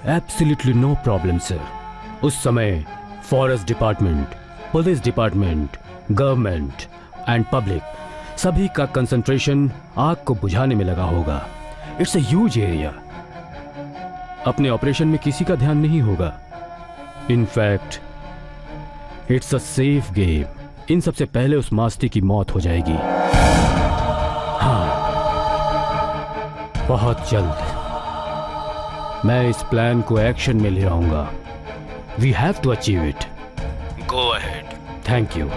Absolutely no problem sir. उस समय forest department, police department, government and public सभी का कंसंट्रेशन आग को बुझाने में लगा होगा। It's a huge area. अपने ऑपरेशन में किसी का ध्यान नहीं होगा। In fact it's a safe game. इन सबसे पहले उस मास्ती की मौत हो जाएगी। हाँ, बहुत जल्द मैं इस प्लान को एक्शन में ले आऊंगा। We have to achieve it. Go ahead. Thank you.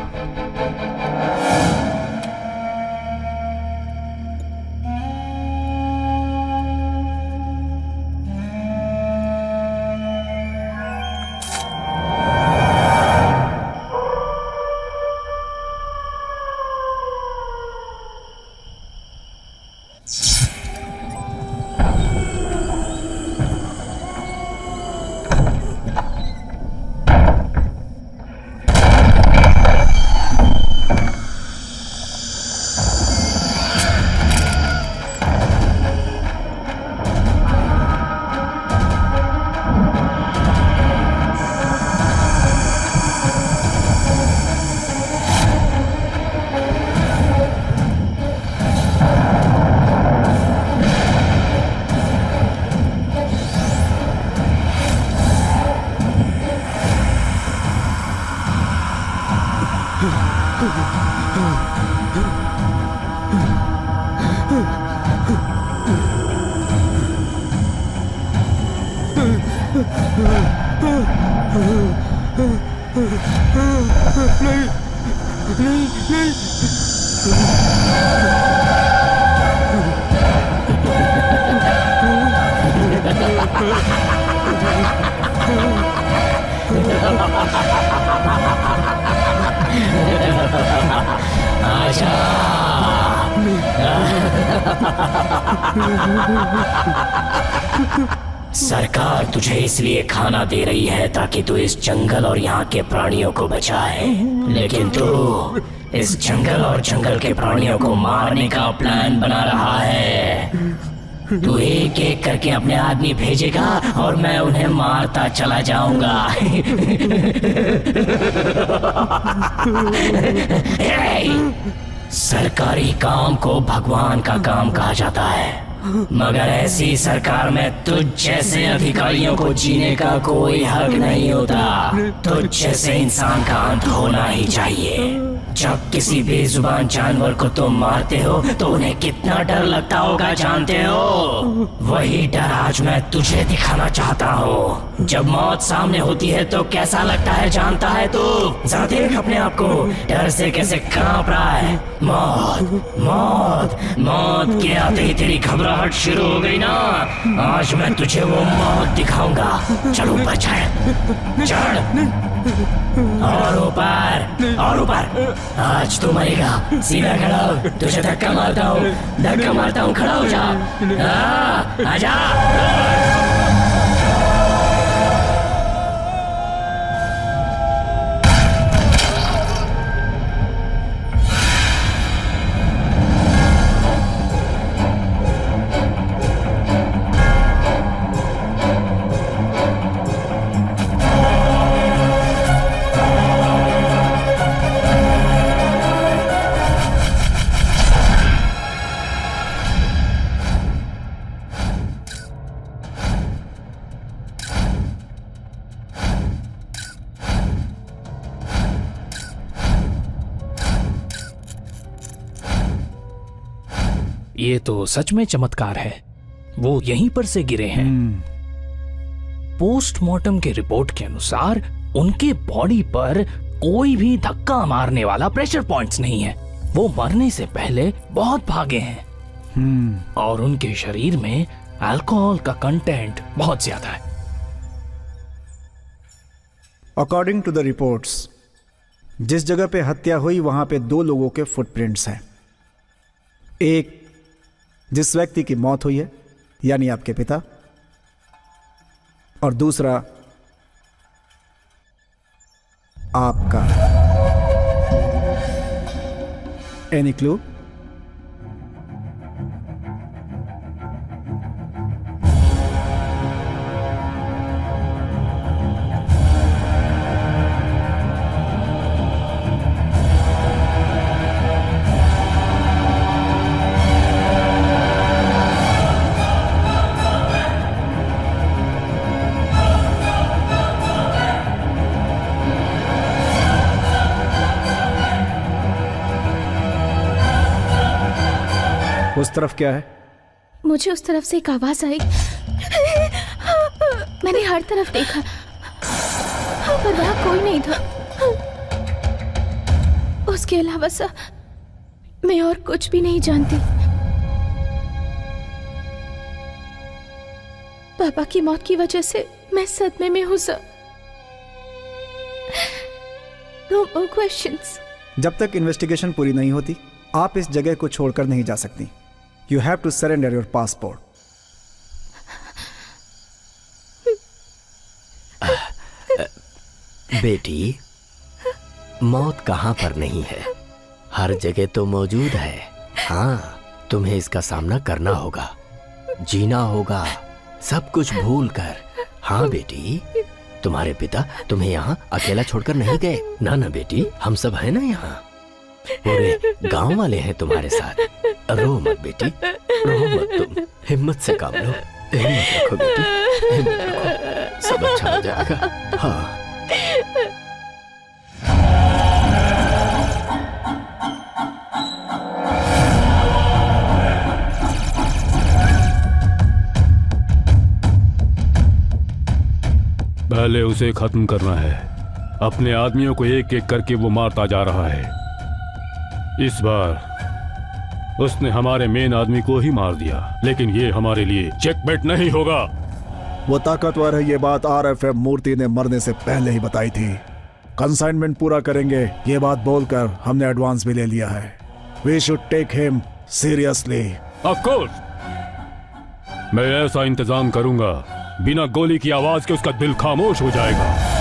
हाँ। सरकार तुझे इसलिए खाना दे रही है ताकि तू इस जंगल और यहाँ के प्राणियों को बचाए, लेकिन तू इस जंगल और जंगल के प्राणियों को मारने का प्लान बना रहा है। तू एक एक करके अपने आदमी भेजेगा और मैं उन्हें मारता चला जाऊंगा। सरकारी काम को भगवान का काम कहा जाता है, मगर ऐसी सरकार में तुझ जैसे अधिकारियों को जीने का कोई हक नहीं होता। तुझ जैसे इंसान का अंत होना ही चाहिए। जब किसी बेजुबान जानवर को तुम मारते हो तो उन्हें कितना डर लगता होगा जानते हो? वही डर आज मैं तुझे दिखाना चाहता हूँ। जब मौत सामने होती है तो कैसा लगता है जानता है तू? जरा देख अपने आप को, डर से कैसे कांप रहा है। मौत मौत मौत के आते ही तेरी घबराहट शुरू हो गई ना। आज मैं तुझे वो मौत दिखाऊंगा। चल ऊपर चढ़ और ऊपर और ऊपर। आज तू मरेगा। सीधा खड़ा हो, तुझे धक्का मारता हूँ, खड़ा हो जा। आजा। ये तो सच में चमत्कार है। वो यहीं पर से गिरे हैं। पोस्टमार्टम के रिपोर्ट के अनुसार उनके बॉडी पर कोई भी धक्का मारने वाला प्रेशर पॉइंट्स नहीं है। वो मरने से पहले बहुत भागे हैं और उनके शरीर में अल्कोहल का कंटेंट बहुत ज्यादा है। अकॉर्डिंग टू द रिपोर्ट्स, जिस जगह पे हत्या हुई वहां पे 2 लोगों के फुटप्रिंट्स हैं। एक जिस व्यक्ति की मौत हुई है यानी आपके पिता, और दूसरा आपका। Any clue? उस तरफ क्या है? मुझे उस तरफ से एक आवाज आई। मैंने हर तरफ देखा पर वहां कोई नहीं था। उसके अलावा मैं और कुछ भी नहीं जानती। पापा की मौत की वजह से मैं सदमे में हूं सर। No more questions। जब तक इन्वेस्टिगेशन पूरी नहीं होती आप इस जगह को छोड़कर नहीं जा सकती। You have to surrender your passport। बेटी, मौत कहां पर नहीं है, हर जगह तो मौजूद है। हाँ, तुम्हें इसका सामना करना होगा, जीना होगा, सब कुछ भूल कर। हाँ बेटी, तुम्हारे पिता तुम्हें यहाँ अकेला छोड़कर नहीं गए। ना ना बेटी, हम सब है ना यहाँ, पूरे गांव वाले हैं तुम्हारे साथ। रो मत बेटी, रो मत तुम, हिम्मत से काम लो। हिम्मत रखो बेटी, हिम्मत रखो, सब अच्छा हो जाएगा। हाँ। पहले उसे खत्म करना है। अपने आदमियों को एक एक करके वो मारता जा रहा है। इस बार उसने हमारे मेन आदमी को ही मार दिया, लेकिन ये हमारे लिए चेकमेट नहीं होगा। वो ताकतवर है, ये बात RFM मूर्ति ने मरने से पहले ही बताई थी। कंसाइनमेंट पूरा करेंगे, ये बात बोलकर हमने एडवांस भी ले लिया है। We should take him seriously. Of course, मैं ऐसा इंतजाम करूंगा बिना गोली की आवाज के उसका दिल खामोश हो जाएगा।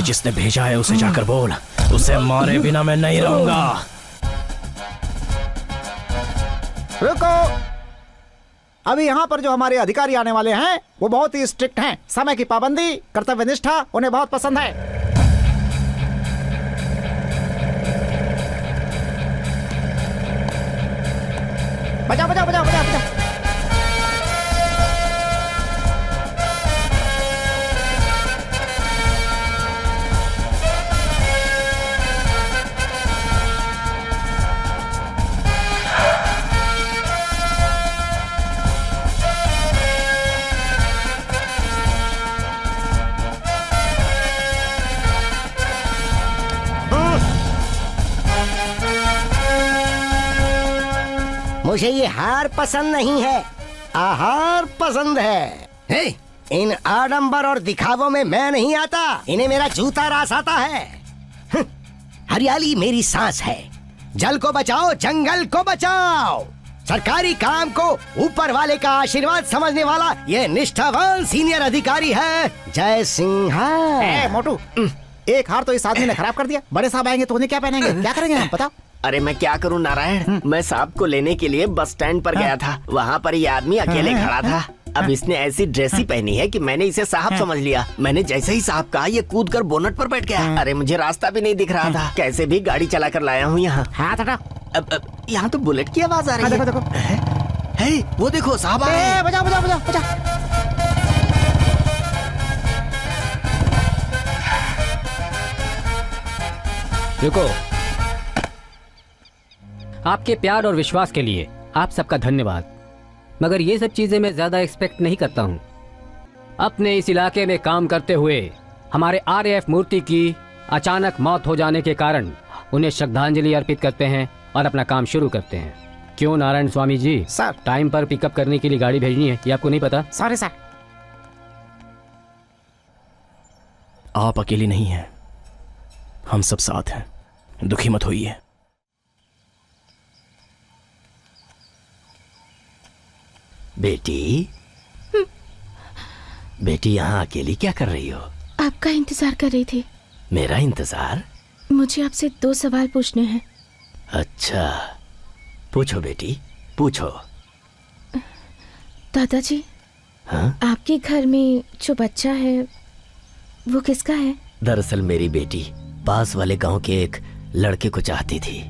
जिसने भेजा है उसे जाकर बोल, उसे मारे बिना मैं नहीं रहूंगा। रुको, अभी यहाँ पर जो हमारे अधिकारी आने वाले हैं वो बहुत ही स्ट्रिक्ट हैं। समय की पाबंदी, कर्तव्य निष्ठा उन्हें बहुत पसंद है। बजाओ बजाओ बजाओ बजाओ बजाओ। मुझे ये हार पसंद नहीं है, आहार पसंद है। हे, इन आडंबर और दिखावों में मैं नहीं आता, इन्हें मेरा जूता रास आता है। हरियाली मेरी सांस है। जल को बचाओ, जंगल को बचाओ। सरकारी काम को ऊपर वाले का आशीर्वाद समझने वाला ये निष्ठावान सीनियर अधिकारी है जय सिंह। मोटू, एक हार तो इस आदमी ने खराब कर दिया। बड़े साहब आएंगे तो उन्हें क्या पहनेंगे, क्या करेंगे हम, बताओ। अरे मैं क्या करूं नारायण, मैं साहब को लेने के लिए बस स्टैंड पर गया था। वहाँ पर ये आदमी अकेले खड़ा था। अब इसने ऐसी ड्रेस ही पहनी है कि मैंने इसे साहब समझ लिया। मैंने जैसे ही साहब कहा, ये कूद कर बोनट पर बैठ गया। अरे मुझे रास्ता भी नहीं दिख रहा था, कैसे भी गाड़ी चला कर लाया हूँ यहाँ। अब यहाँ तो बुलेट की आवाज आ रही है। देखो देखो, वो देखो साहब आ रहे हैं। बजाओ बजाओ बजाओ बजाओ। देखो, आपके प्यार और विश्वास के लिए आप सबका धन्यवाद, मगर ये सब चीजें मैं ज्यादा एक्सपेक्ट नहीं करता हूँ। अपने इस इलाके में काम करते हुए हमारे RAF मूर्ति की अचानक मौत हो जाने के कारण उन्हें श्रद्धांजलि अर्पित करते हैं और अपना काम शुरू करते हैं। क्यों नारायण स्वामी जी? सर, टाइम पर पिकअप करने के लिए गाड़ी भेजनी है, ये आपको नहीं पता? Sorry sir. आप अकेली नहीं हैं, हम सब साथ हैं, दुखी मत होइए। बेटी, बेटी यहाँ अकेली क्या कर रही हो? आपका इंतजार कर रही थी। मेरा इंतजार? मुझे आपसे 2 सवाल पूछने हैं। अच्छा, पूछो बेटी, पूछो। दादाजी, हाँ? आपके घर में जो बच्चा है वो किसका है? दरअसल मेरी बेटी पास वाले गांव के एक लड़के को चाहती थी।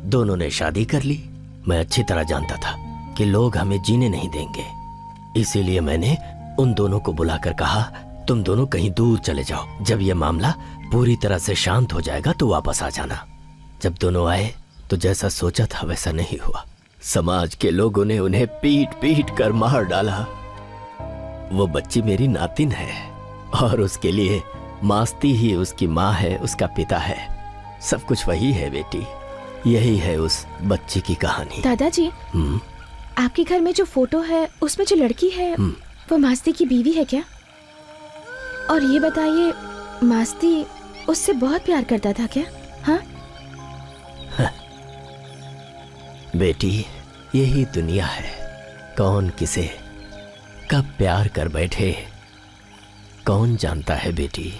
दोनों ने शादी कर ली। मैं अच्छी तरह जानता था कि लोग हमें जीने नहीं देंगे, इसीलिए मैंने उन दोनों को बुलाकर कहा, तुम दोनों कहीं दूर चले जाओ। जब यह मामला पूरी तरह से शांत हो जाएगा तो वापस आ जाना। जब दोनों आए तो जैसा सोचा था वैसा नहीं हुआ। समाज के लोगों ने उन्हें पीट पीट कर मार डाला। वो बच्ची मेरी नातिन है और उसके लिए मास्ती ही उसकी माँ है, उसका पिता है, सब कुछ वही है बेटी। यही है उस बच्ची की कहानी। दादाजी, आपके घर में जो फोटो है उसमें जो लड़की है वो मास्ती की बीवी है क्या? और ये बताइए, मास्ती उससे बहुत प्यार करता था क्या? हाँ बेटी, यही दुनिया है, कौन किसे कब प्यार कर बैठे कौन जानता है बेटी।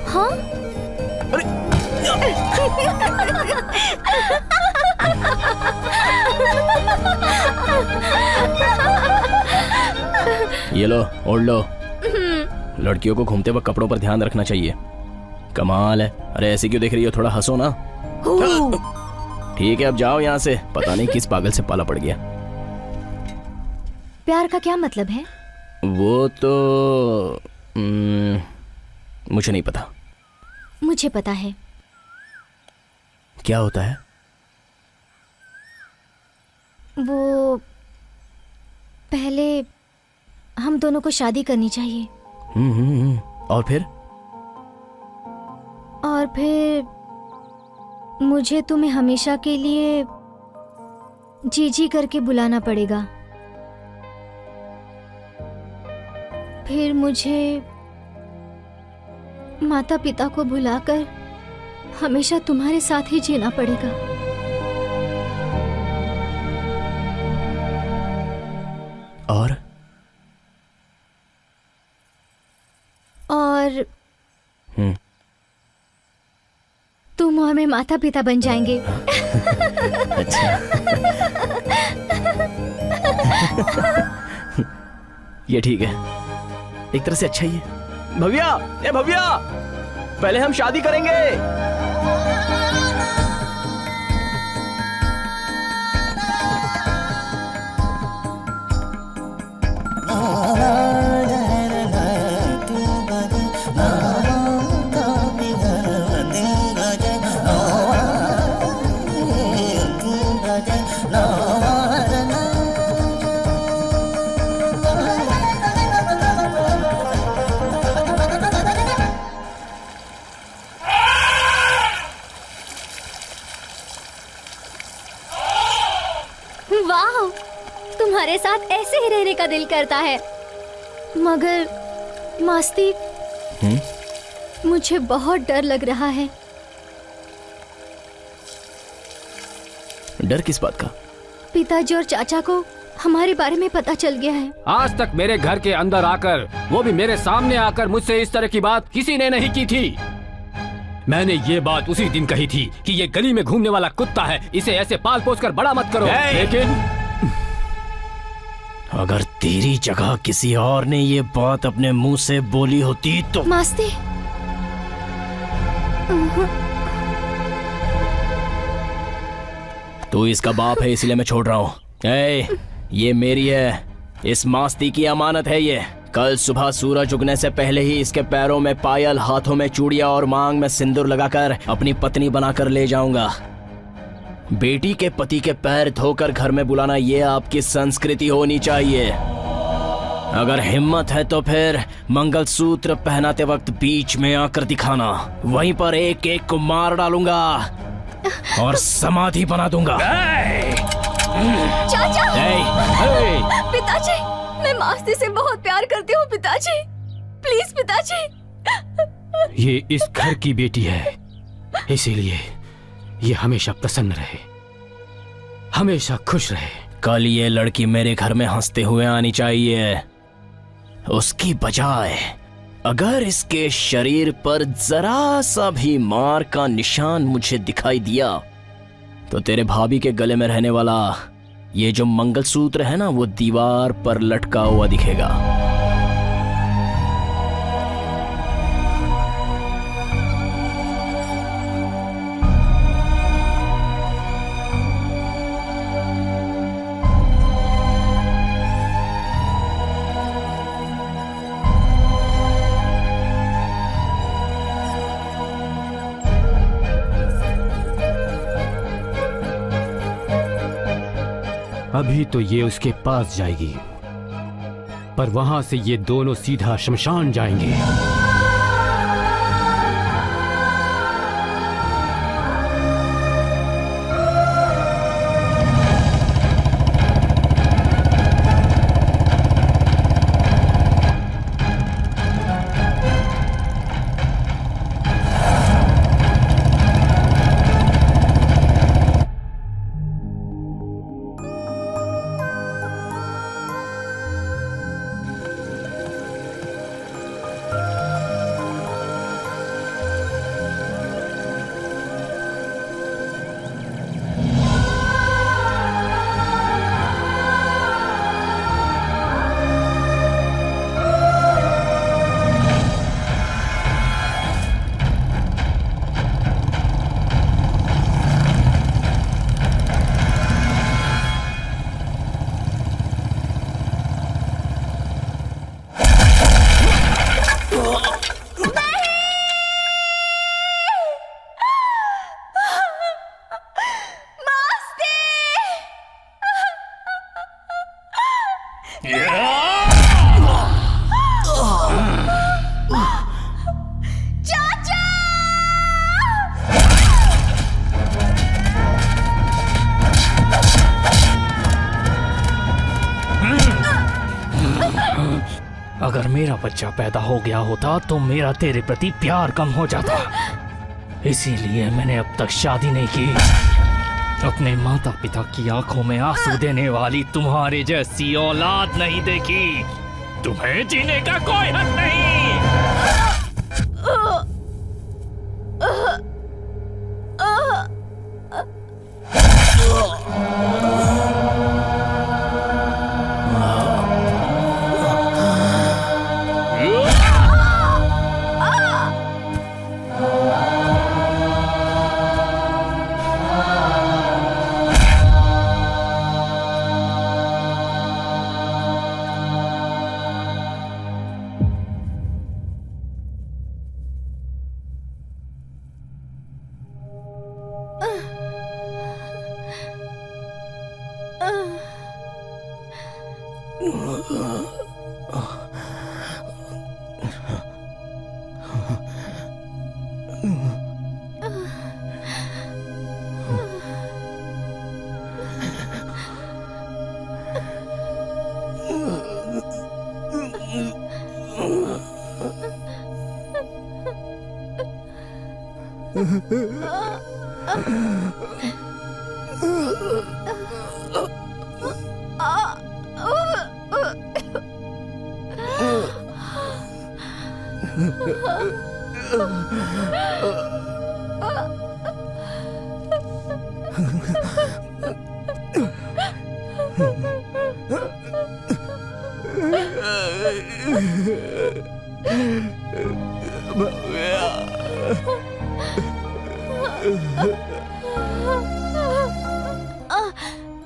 हाँ? ये लो, ओढ़ लो। लड़कियों को घूमते वक्त कपड़ों पर ध्यान रखना चाहिए। कमाल है। अरे ऐसे क्यों देख रही हो, थोड़ा हंसो ना। ठीक है अब जाओ यहाँ से, पता नहीं किस पागल से पाला पड़ गया। प्यार का क्या मतलब है? वो तो मुझे नहीं पता। मुझे पता है। क्या होता है? वो पहले हम दोनों को शादी करनी चाहिए। और फिर? और फिर मुझे तुम्हें हमेशा के लिए जी जी करके बुलाना पड़ेगा। फिर मुझे माता पिता को भुलाकर हमेशा तुम्हारे साथ ही जीना पड़ेगा। और तुम और मैं माता पिता बन जाएंगे। अच्छा। ये ठीक है, एक तरह से अच्छा ही है। भव्या, ए भव्या, पहले हम शादी करेंगे। तुम्हारे साथ ऐसे ही रहने का दिल करता है, मगर मास्ती, मुझे बहुत डर लग रहा है। डर किस बात का? पिताजी और चाचा को हमारे बारे में पता चल गया है। आज तक मेरे घर के अंदर आकर, वो भी मेरे सामने आकर मुझसे इस तरह की बात किसी ने नहीं की थी। मैंने ये बात उसी दिन कही थी कि ये गली में घूमने वाला कुत्ता है, इसे ऐसे पाल पोस कर बड़ा मत करो। लेकिन अगर तेरी जगह किसी और ने ये बात अपने मुंह से बोली होती तो। मास्ती, तू इसका बाप है इसलिए मैं छोड़ रहा हूँ। ये मेरी है, इस मास्ती की अमानत है ये। कल सुबह सूरज उगने से पहले ही इसके पैरों में पायल, हाथों में चूड़ियां और मांग में सिंदूर लगाकर अपनी पत्नी बनाकर ले जाऊंगा। बेटी के पति के पैर धोकर घर में बुलाना ये आपकी संस्कृति होनी चाहिए। अगर हिम्मत है तो फिर मंगलसूत्र पहनाते वक्त बीच में आकर दिखाना, वहीं पर एक एक को मार डालूंगा और समाधि बना दूंगा। चाचा! पिताजी, मैं मास्ती से बहुत प्यार करती हूँ पिताजी, प्लीज पिताजी। ये इस घर की बेटी है, इसीलिए ये हमेशा प्रसन्न रहे, हमेशा खुश रहे। कल ये लड़की मेरे घर में हंसते हुए आनी चाहिए, उसकी बजाय अगर इसके शरीर पर जरा सा भी मार का निशान मुझे दिखाई दिया तो तेरे भाभी के गले में रहने वाला ये जो मंगलसूत्र है ना, वो दीवार पर लटका हुआ दिखेगा। अभी तो ये उसके पास जाएगी, पर वहां से ये दोनों सीधा शमशान जाएंगे। अगर मेरा बच्चा पैदा हो गया होता तो मेरा तेरे प्रति प्यार कम हो जाता। इसीलिए मैंने अब तक शादी नहीं की। अपने माता पिता की आंखों में आंसू देने वाली तुम्हारे जैसी औलाद नहीं देखी। तुम्हें जीने का कोई हक नहीं।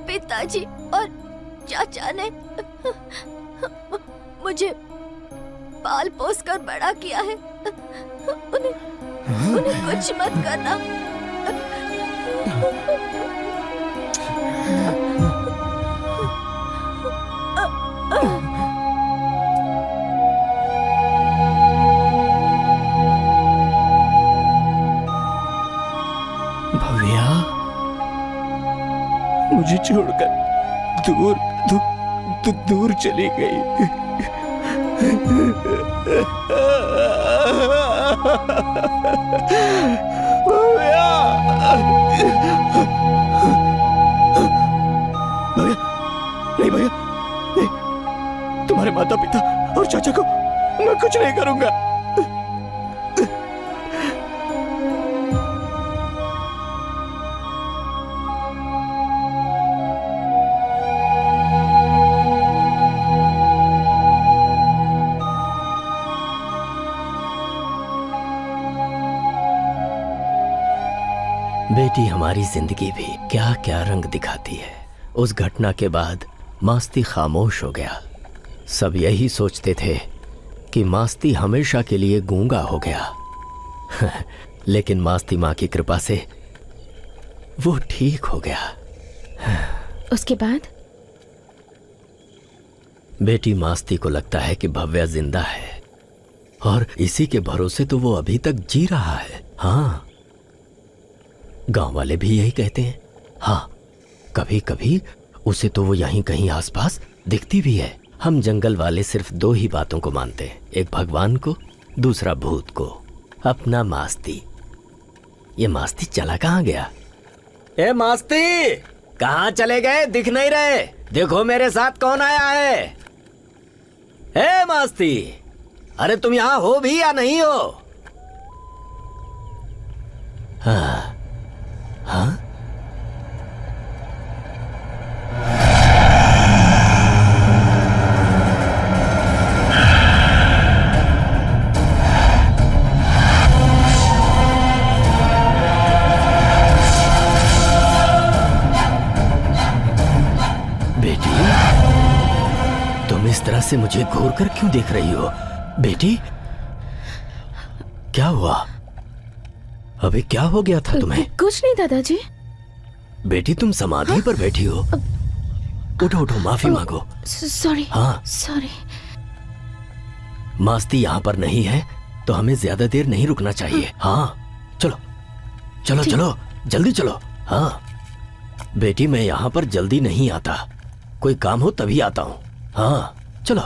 पिताजी और चाचा ने मुझे पाल पोस कर बड़ा किया है। उन्हें कुछ मत करना। भव्या मुझे छोड़कर दूर दूर दूर चली गई। भव्या नहीं, भैया नहीं, तुम्हारे माता पिता और चाचा को मैं कुछ नहीं करूंगा। बेटी हमारी जिंदगी भी क्या क्या रंग दिखाती है। उस घटना के बाद मास्ती खामोश हो गया। सब यही सोचते थे कि मास्ती हमेशा के लिए गूंगा हो गया लेकिन मास्ती माँ की कृपा से वो ठीक हो गया। उसके बाद बेटी मास्ती को लगता है कि भव्या जिंदा है और इसी के भरोसे तो वो अभी तक जी रहा है। हाँ, गांव वाले भी यही कहते हैं। हाँ, कभी कभी उसे तो वो यहीं कहीं आसपास दिखती भी है। हम जंगल वाले सिर्फ दो ही बातों को मानते हैं, एक भगवान को, दूसरा भूत को। अपना मास्ती। ये मास्ती चला कहाँ गया? ए मास्ती, कहाँ चले गए? दिख नहीं रहे। देखो मेरे साथ कौन आया है। ए मास्ती, अरे तुम यहाँ हो भी या नहीं हो? हाँ हाँ, बेटी तुम इस तरह से मुझे घूर कर क्यों देख रही हो? बेटी क्या हुआ? अबे क्या हो गया था तुम्हें? कुछ नहीं दादाजी। बेटी तुम समाधि पर बैठी हो। उठो उठो, माफी मांगो। सॉरी। हाँ सॉरी। मास्ती यहाँ पर नहीं है तो हमें ज्यादा देर नहीं रुकना चाहिए। हाँ चलो चलो चलो, जल्दी चलो। हाँ बेटी, मैं यहाँ पर जल्दी नहीं आता, कोई काम हो तभी आता हूँ। हाँ चलो।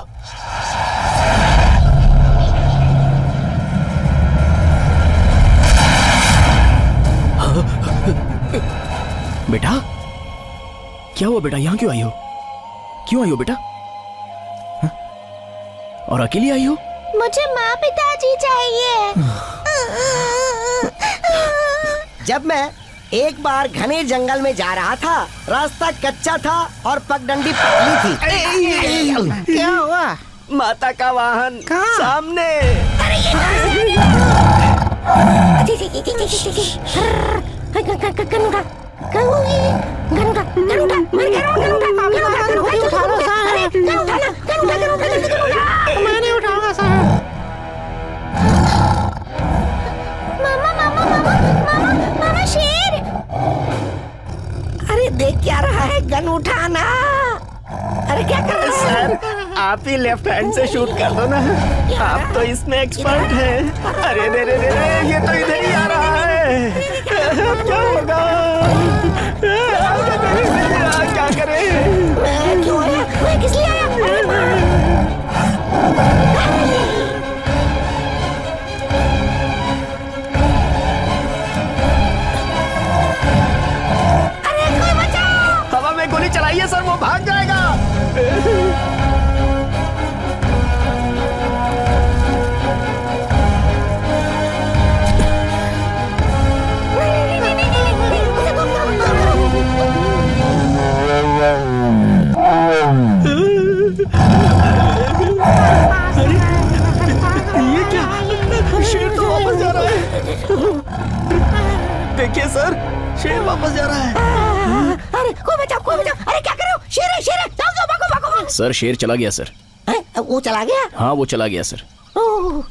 बेटा क्या हुआ बेटा, यहाँ क्यों आई हो? क्यों आई हो बेटा? हा? और अकेली आई हो? मुझे माँ पिताजी चाहिए। जब मैं एक बार घने जंगल में जा रहा था, रास्ता कच्चा था और पगडंडी पतली थी। क्या हुआ? माता का वाहन सामने। मैंने उठाऊंगा साहब। मामा शेर। अरे देख क्या रहा है, गन उठाना। अरे क्या कर रहे सर, आप ही लेफ्ट हैंड से शूट कर दो ना, आप तो इसमें एक्सपर्ट हैं। अरे रे रे रे रे, ये तो इधर ही आ रहा है। अब क्या होगा? क्या करें? क्यों आया? मैं किस लिए आया? हवा में गोली चलाइए सर, वो भाग जाएगा। ये क्या? शेर तो वापस जा रहा है। देखिए सर, शेर वापस जा रहा है। अरे कोई बचाओ, कोई बचाओ। अरे क्या कर रहे हो? शेर है, शेर है। जाओ जाओ, भागो भागो भागो। सर शेर चला गया सर। वो चला गया? हाँ वो चला गया सर। ओह,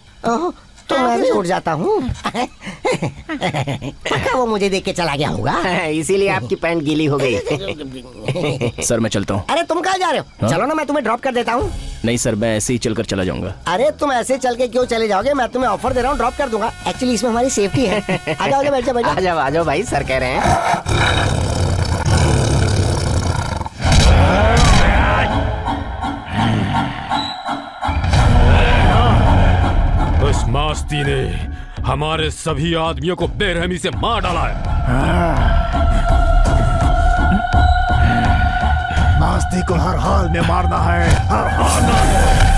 तो मैं भी उठ जाता हूँ। पक्का वो मुझे देख के चला गया होगा, इसीलिए आपकी पैंट गीली हो गई। सर मैं चलता हूँ। अरे तुम कहाँ जा रहे हो? हाँ? चलो ना, मैं तुम्हें ड्रॉप कर देता हूँ। नहीं सर, मैं ऐसे ही चलकर चला जाऊंगा। अरे तुम ऐसे चल के क्यों चले जाओगे? मैं तुम्हें ऑफर दे रहा हूँ, ड्रॉप कर दूंगा। एक्चुअली इसमें हमारी सेफ्टी है। आ जाओ, बैठ जाओ, आ जाओ, आ जाओ भाई, सर कह रहे हैं। उस मास्ती ने हमारे सभी आदमियों को बेरहमी से मार डाला है। मास्ती को हर हाल में मारना है, हर हाल में।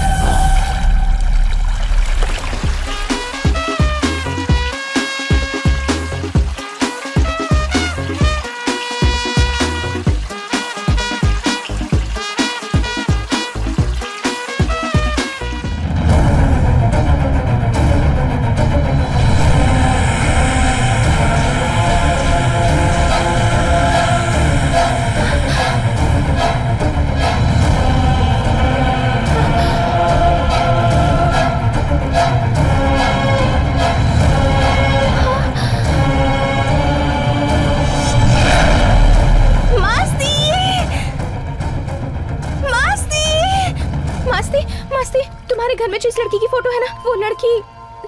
घर में जिस लड़की की फोटो है ना, वो लड़की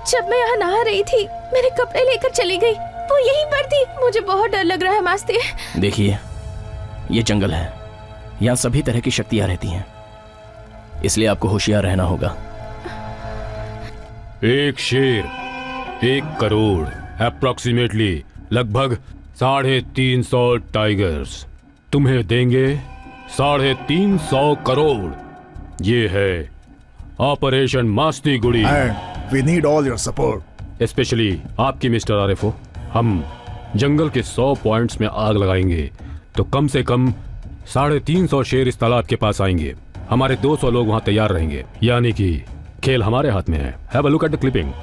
जब मैं यहाँ नहा रही थी मेरे कपड़े लेकर चली गई। वो यहीं पर थी। मुझे बहुत डर लग रहा है मास्ती। देखिए, ये जंगल है, यहाँ सभी तरह की शक्तियाँ रहती हैं, इसलिए आपको होशियार रहना होगा। एक शेर 1 करोड़, अप्रोक्सीमेटली लगभग 350 टाइगर्स तुम्हें देंगे 350 करोड़। ये है operation Masti Gudi. We need all your support. Specially आपकी मिस्टर आरिफो। हम जंगल के 100 पॉइंट्स में आग लगाएंगे तो कम से कम 350 शेर इस तालाब के पास आएंगे। हमारे 200 लोग वहां तैयार रहेंगे, यानी कि खेल हमारे हाथ में है। Have a look at the clipping.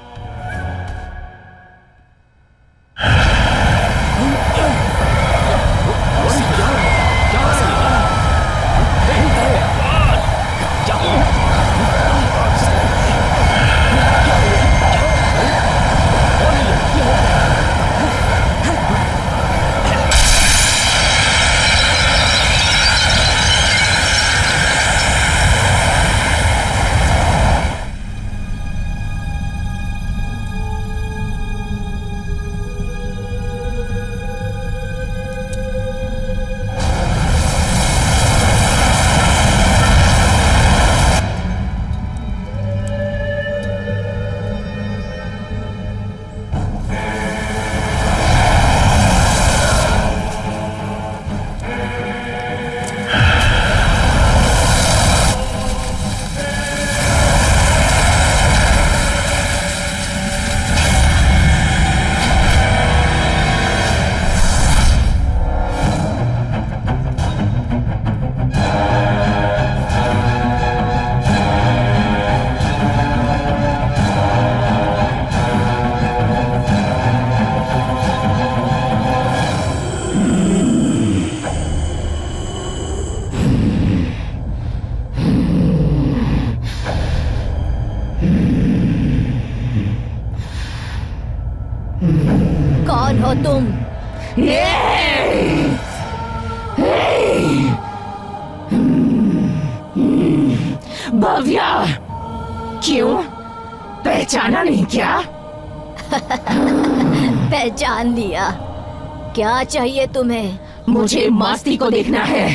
तुम। भव्या, क्यों पहचाना नहीं क्या? पहचान लिया। क्या चाहिए तुम्हें? मुझे मास्ती को देखना है।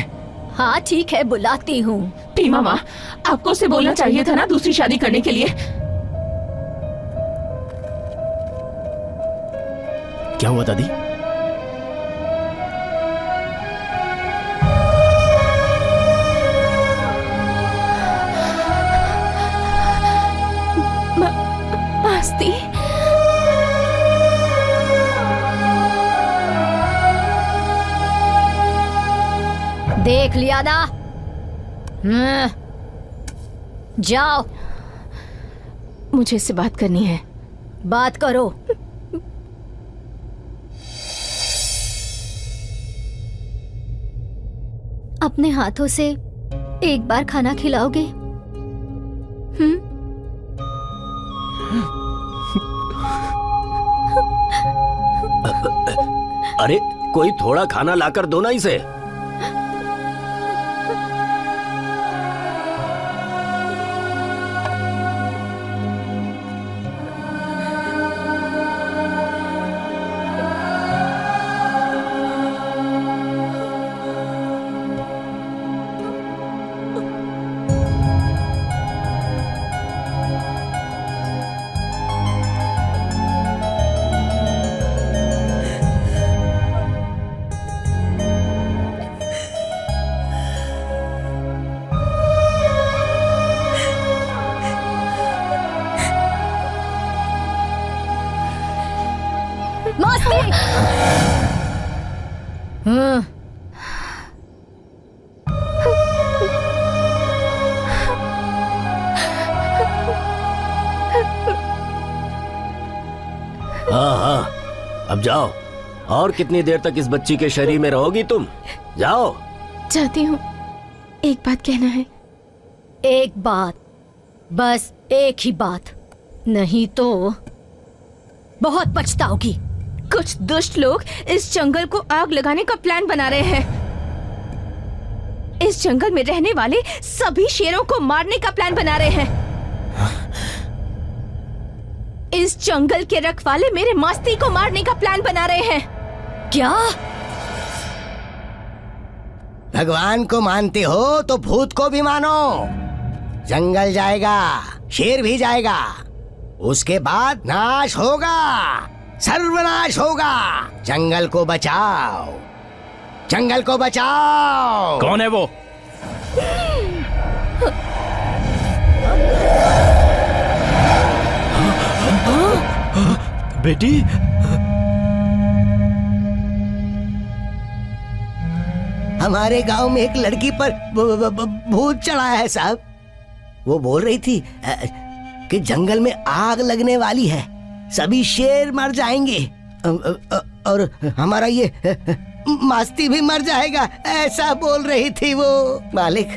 हाँ ठीक है, बुलाती हूँ। टी मामा, आपको उसे बोलना चाहिए था ना दूसरी शादी करने के लिए। क्या हुआ दादी? मास्ती, देख लिया ना? जाओ। मुझे इससे बात करनी है। बात करो। अपने हाथों से एक बार खाना खिलाओगे? अरे कोई थोड़ा खाना लाकर दो ना इसे। हाँ, अब जाओ। और कितनी देर तक इस बच्ची के शरीर में रहोगी तुम? जाओ। चाहती हूँ, एक बात कहना है। एक बात, बस एक ही बात, नहीं तो बहुत पछताओगी। कुछ दुष्ट लोग इस जंगल को आग लगाने का प्लान बना रहे हैं। इस जंगल में रहने वाले सभी शेरों को मारने का प्लान बना रहे हैं। इस जंगल के रखवाले मेरे मास्ती को मारने का प्लान बना रहे हैं। क्या? भगवान को मानते हो तो भूत को भी मानो। जंगल जाएगा, शेर भी जाएगा, उसके बाद नाश होगा, सर्वनाश होगा। जंगल को बचाओ, जंगल को बचाओ। कौन है वो? बेटी, हमारे गांव में एक लड़की पर भूत चढ़ा है साहब। वो बोल रही थी कि जंगल में आग लगने वाली है, सभी शेर मर जाएंगे और हमारा ये मास्ती भी मर जाएगा, ऐसा बोल रही थी वो। मालिक,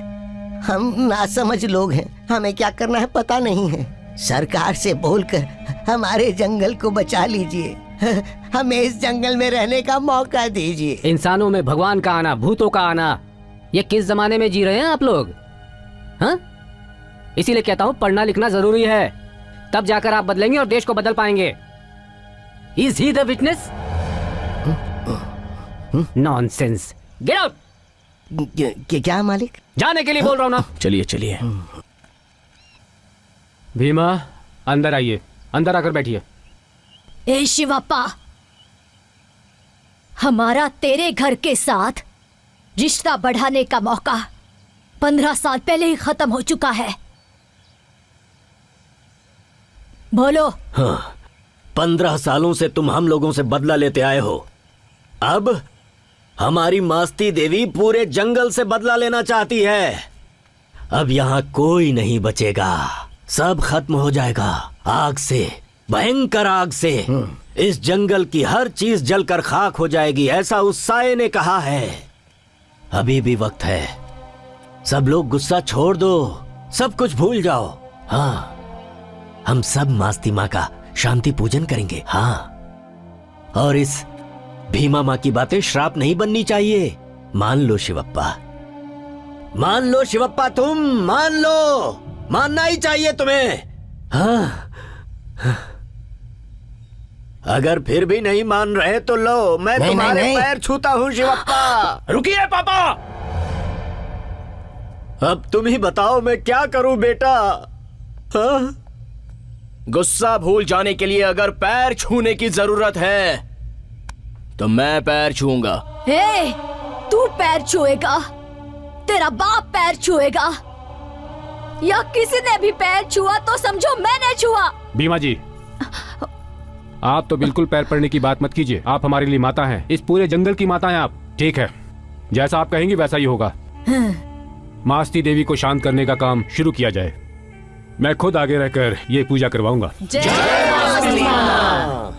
हम नासमझ लोग हैं, हमें क्या करना है पता नहीं है। सरकार से बोलकर हमारे जंगल को बचा लीजिए, हमें इस जंगल में रहने का मौका दीजिए। इंसानों में भगवान का आना, भूतों का आना, ये किस जमाने में जी रहे हैं आप लोग? हाँ, इसीलिए कहता हूँ पढ़ना लिखना जरूरी है, तब जाकर आप बदलेंगे और देश को बदल पाएंगे। Is he the witness? Nonsense. Get out! क्या मालिक? जाने के लिए बोल रहा हूँ ना। चलिए चलिए। भीमा, अंदर आइए, अंदर आकर बैठिए। ए शिवप्पा, हमारा तेरे घर के साथ रिश्ता बढ़ाने का मौका 15 साल पहले ही खत्म हो चुका है। बोलो। हाँ, 15 सालों से तुम हम लोगों से बदला लेते आए हो। अब हमारी मास्ती देवी पूरे जंगल से बदला लेना चाहती है। अब यहाँ कोई नहीं बचेगा, सब खत्म हो जाएगा आग से, भयंकर आग से। इस जंगल की हर चीज जलकर खाक हो जाएगी, ऐसा उस साये ने कहा है। अभी भी वक्त है, सब लोग गुस्सा छोड़ दो, सब कुछ भूल जाओ। हाँ, हम सब मास्ती माँ का शांति पूजन करेंगे। हाँ, और इस भीमा माँ की बातें श्राप नहीं बननी चाहिए। मान लो शिवप्पा, मान लो शिवप्पा, तुम मान लो, मानना ही चाहिए तुम्हें। हाँ, अगर फिर भी नहीं मान रहे तो लो, मैं तुम्हारे पैर छूता हूँ शिवप्पा। रुकिए पापा, अब तुम ही बताओ मैं क्या करूं बेटा। हाँ? गुस्सा भूल जाने के लिए अगर पैर छूने की जरूरत है तो मैं पैर छूऊंगा। हे, तू पैर छुएगा, तेरा बाप पैर छुएगा, या किसी ने भी पैर छुआ तो समझो मैंने छुआ। भीमा जी, आप तो बिल्कुल पैर पड़ने की बात मत कीजिए। आप हमारे लिए माता हैं, इस पूरे जंगल की माता हैं आप। ठीक है, जैसा आप कहेंगी वैसा ही होगा। मास्ती देवी को शांत करने का काम शुरू किया जाए। मैं खुद आगे रहकर ये पूजा करवाऊंगा। जय मास्ती माँ।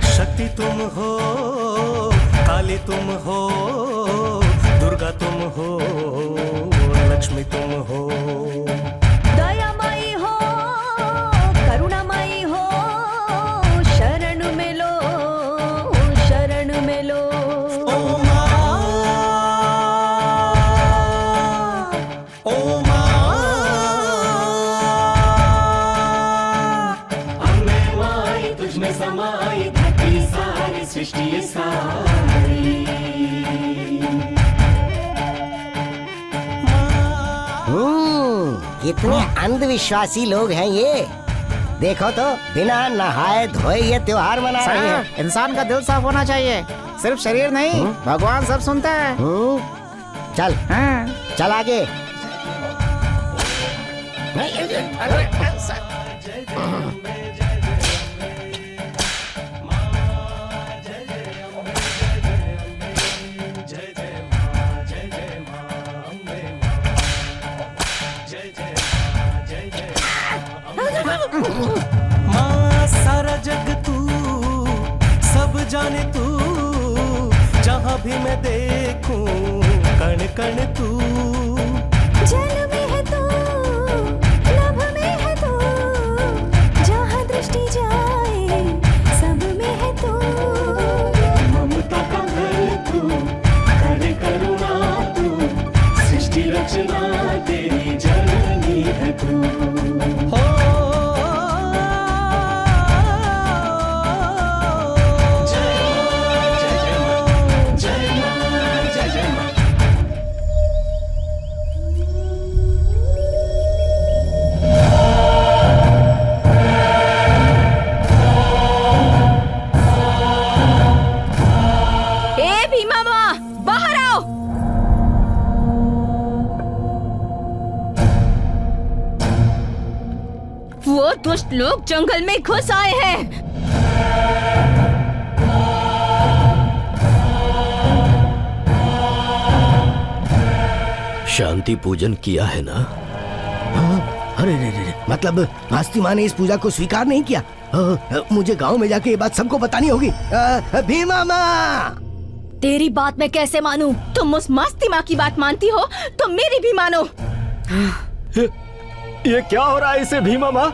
शक्ति तुम हो, काली तुम हो, दुर्गा तुम हो, लक्ष्मी तुम हो, दयामयी हो, करुणामयी हो, शरण में लो, शरण में लो। ओ माँ, ओ माँ, अम्बे माई तुझ में समाई, सारी सृष्टि सारी। कितने अंधविश्वासी लोग हैं ये। देखो तो बिना नहाए धोए ये त्योहार मना रहे हैं। इंसान का दिल साफ होना चाहिए, सिर्फ शरीर नहीं। भगवान सब सुनता है। चल चल आगे। माँ सारा जग तू, सब जाने तू, जहाँ भी मैं देखूं कण कण तू। जल में है तू, नभ में है तू, जहाँ दृष्टि जाए सब में है तू। ममता का घर तू, कर करुणा तू, सृष्टि रचना तेरी जननी है तू। वो दुष्ट लोग जंगल में घुस आए हैं। शांति पूजन किया है ना? अरे रे, मतलब मास्ती माँ ने इस पूजा को स्वीकार नहीं किया। मुझे गांव में जाके ये बात सबको बतानी होगी। भीमा माँ, तेरी बात मैं कैसे मानूं? तुम उस मास्ती माँ की बात मानती हो तो मेरी भी मानो। ये क्या हो रहा है इसे? भीमा माँ,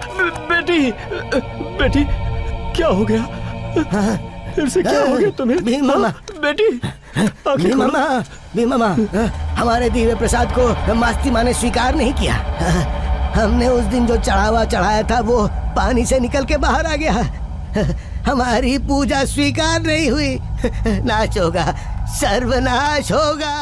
बेटी बेटी क्या हो गया? फिर से क्या हो गया तुम्हें? भीमा माँ, बेटी भीमा माँ, भीमा माँ, हमारे दिव्य प्रसाद को मास्ती माँ ने स्वीकार नहीं किया। हमने उस दिन जो चढ़ावा चढ़ाया था वो पानी से निकल के बाहर आ गया। हमारी पूजा स्वीकार नहीं हुई। नाश होगा, सर्वनाश होगा।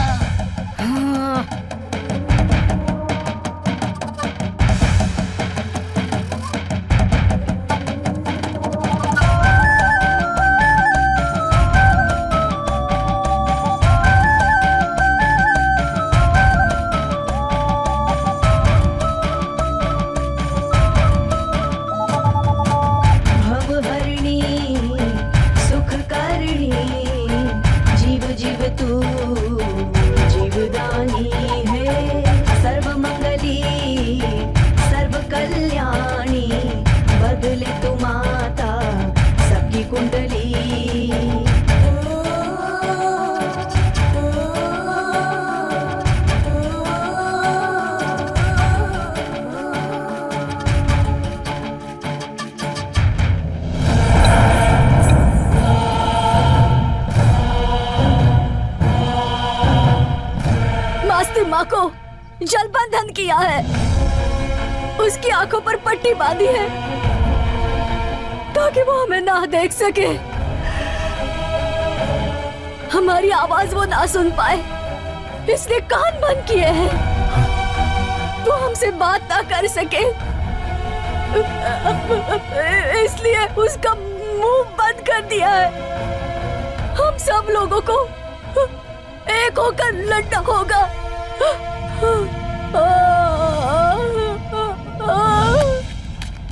मास्ती माँ को जलबंधन किया है, उसकी आंखों पर पट्टी बांधी है ताकि वो हमें ना देख सके, हमारी आवाज वो ना सुन पाए, इसलिए कान बंद किए हैं, तो हमसे बात ना कर सके, इसलिए उसका मुंह बंद कर दिया है। हम सब लोगों को एक होकर लड़ना होगा।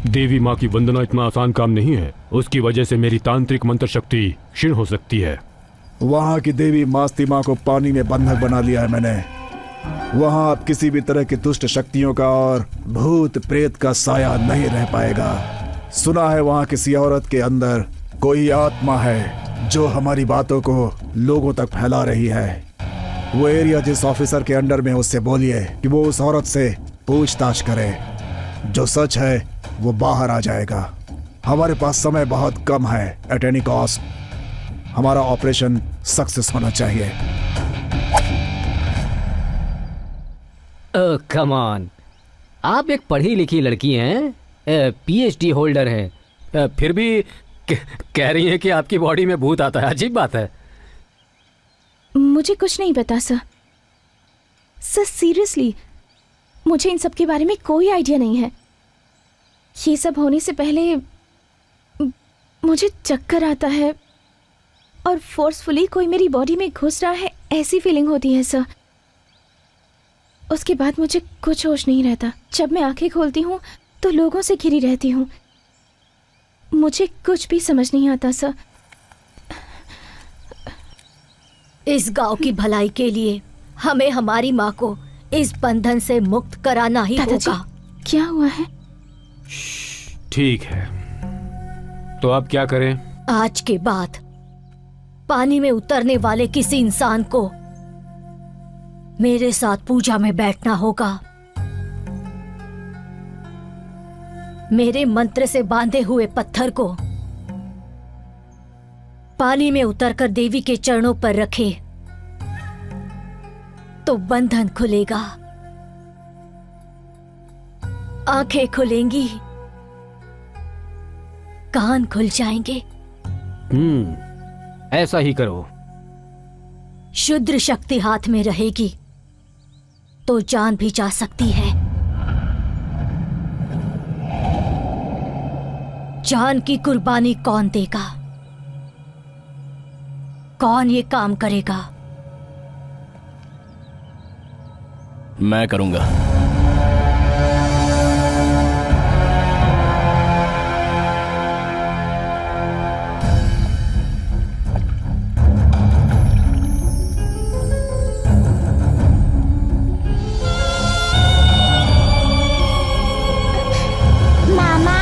देवी माँ की वंदना इतना आसान काम नहीं है, उसकी वजह से मेरी तांत्रिक मंत्र शक्ति क्षीण हो सकती है। वहाँ की देवी मास्ती माँ को पानी में बंधक बना लिया है मैंने। वहाँ अब किसी भी तरह की दुष्ट शक्तियों का और भूत प्रेत का साया नहीं रह पाएगा। सुना है वहाँ किसी औरत के अंदर कोई आत्मा है जो हमारी बातों को लोगों तक फैला रही है। वो एरिया जिस ऑफिसर के अंडर में, उससे बोलिए कि वो उस औरत से पूछताछ करे। जो सच है वो बाहर आ जाएगा। हमारे पास समय बहुत कम है। एट एनी कॉस्ट हमारा ऑपरेशन सक्सेस होना चाहिए। कम ऑन, आप एक पढ़ी लिखी लड़की हैं, पीएचडी होल्डर हैं, फिर भी कह रही हैं कि आपकी बॉडी में भूत आता है। अजीब बात है। मुझे कुछ नहीं पता सर। सर सीरियसली मुझे इन सब के बारे में कोई आइडिया नहीं है। ये सब होने से पहले मुझे चक्कर आता है और फोर्सफुली कोई मेरी बॉडी में घुस रहा है, ऐसी फीलिंग होती है सर। उसके बाद मुझे कुछ होश नहीं रहता। जब मैं आंखें खोलती हूँ तो लोगों से घिरी रहती हूँ। मुझे कुछ भी समझ नहीं आता सर। इस गांव की भलाई के लिए हमें हमारी माँ को इस बंधन से मुक्त कराना ही होगा। क्या हुआ है? ठीक है, तो अब क्या करें? आज के बाद पानी में उतरने वाले किसी इंसान को मेरे साथ पूजा में बैठना होगा। मेरे मंत्र से बांधे हुए पत्थर को पानी में उतरकर देवी के चरणों पर रखे तो बंधन खुलेगा, आंखें खुलेंगी, कान खुल जाएंगे। ऐसा ही करो। शुद्र शक्ति हाथ में रहेगी तो जान भी जा सकती है। जान की कुर्बानी कौन देगा? कौन ये काम करेगा? मैं करूंगा। मामा,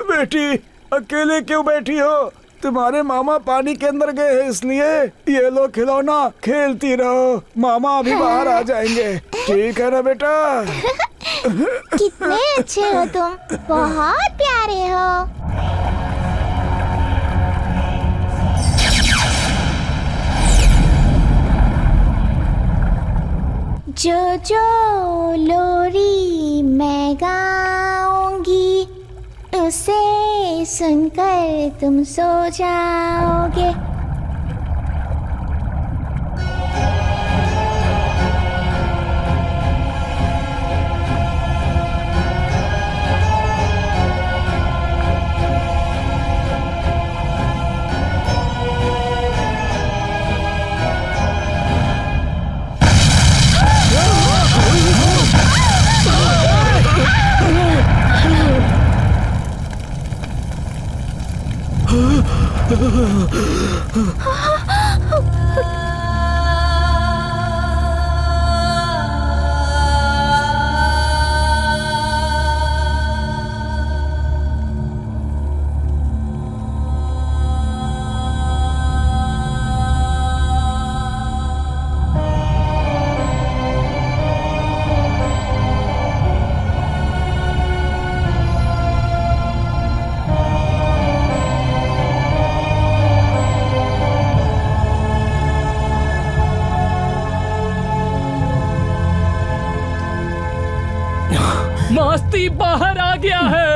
बेटी अकेले क्यों बैठी हो? तुम्हारे मामा पानी के अंदर गए हैं, इसलिए ये लो खिलौना, खेलती रहो। मामा अभी बाहर आ जाएंगे, ठीक है ना बेटा? कितने अच्छे हो तुम, बहुत प्यारे हो। जो लोरी मैं गाऊंगी उसे सुनकर तुम सो जाओगे। मास्ती बाहर आ गया है।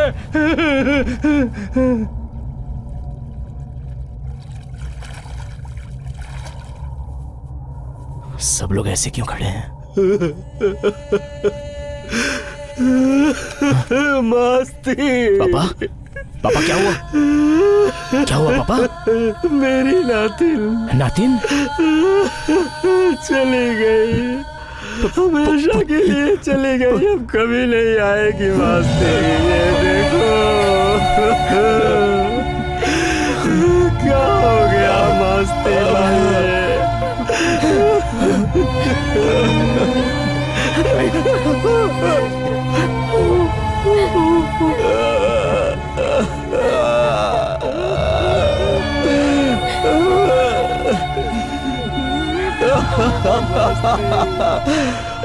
सब लोग ऐसे क्यों खड़े हैं? मास्ती। पापा, पापा क्या हुआ? क्या हुआ पापा? मेरी नातिन। नातिन? चली गई, हमेशा के लिए चली गई, अब कभी नहीं आएगी मास्ती। ये देखो क्या हो गया मास्ती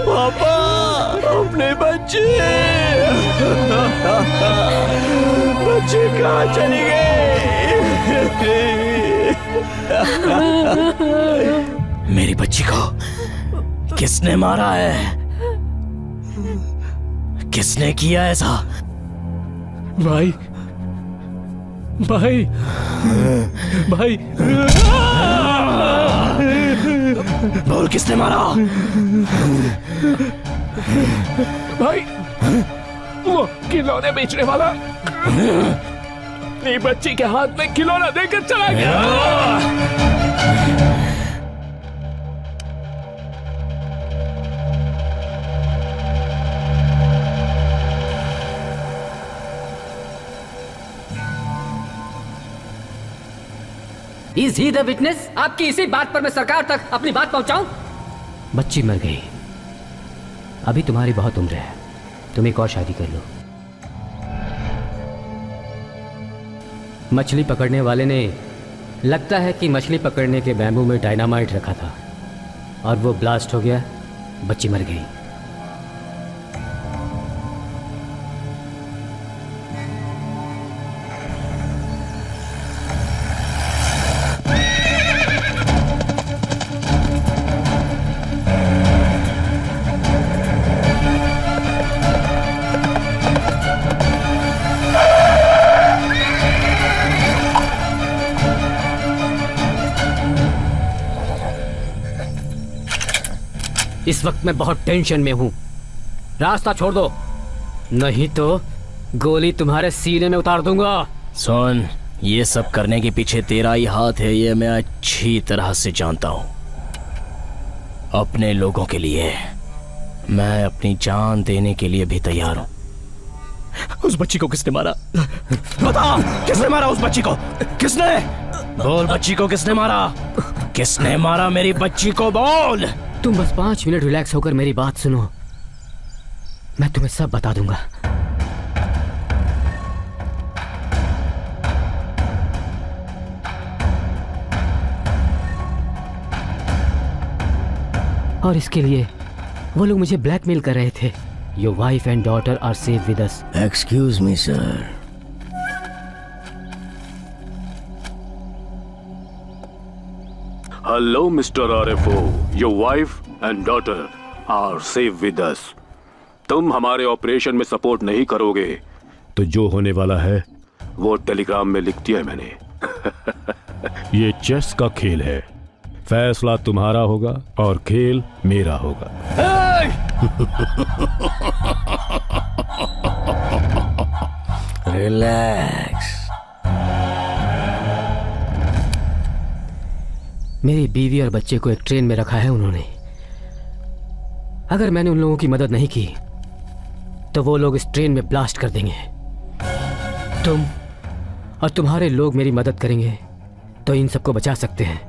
पापा, अपने बच्चे कहाँ चली गई? मेरी बच्ची को किसने मारा है? किसने किया ऐसा? भाई, भाई, भाई, बोल किसने मारा? भाई, वो खिलौने बेचने वाला मेरी बच्ची के हाथ में खिलौना देकर चला गया। Is he the witness? आपकी इसी बात पर मैं सरकार तक अपनी बात पहुंचाऊं? बच्ची मर गई, अभी तुम्हारी बहुत उम्र है, तुम एक और शादी कर लो। मछली पकड़ने वाले ने लगता है कि मछली पकड़ने के बैम्बू में डायनामाइट रखा था और वो ब्लास्ट हो गया, बच्ची मर गई। इस वक्त मैं बहुत टेंशन में हूं, रास्ता छोड़ दो, नहीं तो गोली तुम्हारे सीने में उतार दूंगा। सुन, ये सब करने के पीछे तेरा ही हाथ है, ये मैं अच्छी तरह से जानता हूं। अपने लोगों के लिए मैं अपनी जान देने के लिए भी तैयार हूं। उस बच्ची को किसने मारा? बता, किसने मारा उस बच्ची को? किसने? बोल, बच्ची को किसने मारा? किसने मारा मेरी बच्ची को? बोल। तुम बस 5 मिनट रिलैक्स होकर मेरी बात सुनो, मैं तुम्हें सब बता दूंगा। और इसके लिए वो लोग मुझे ब्लैकमेल कर रहे थे। Your wife and daughter are safe with us. Excuse me sir, Hello, Mr. RFO. Your wife and daughter are safe with us. तुम हमारे ऑपरेशन में सपोर्ट नहीं करोगे तो जो होने वाला है वो टेलीग्राम में लिख दिया है मैंने। ये चेस का खेल है, फैसला तुम्हारा होगा और खेल मेरा होगा। रिलैक्स। मेरी बीवी और बच्चे को एक ट्रेन में रखा है उन्होंने। अगर मैंने उन लोगों की मदद नहीं की तो वो लोग इस ट्रेन में ब्लास्ट कर देंगे। तुम और तुम्हारे लोग मेरी मदद करेंगे तो इन सबको बचा सकते हैं।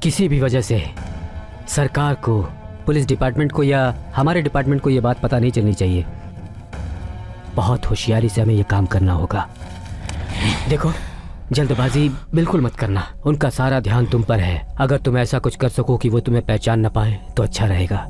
किसी भी वजह से सरकार को, पुलिस डिपार्टमेंट को या हमारे डिपार्टमेंट को ये बात पता नहीं चलनी चाहिए। बहुत होशियारी से हमें ये काम करना होगा। देखो, जल्दबाजी बिल्कुल मत करना। उनका सारा ध्यान तुम पर है। अगर तुम ऐसा कुछ कर सको कि वो तुम्हें पहचान न पाए तो अच्छा रहेगा।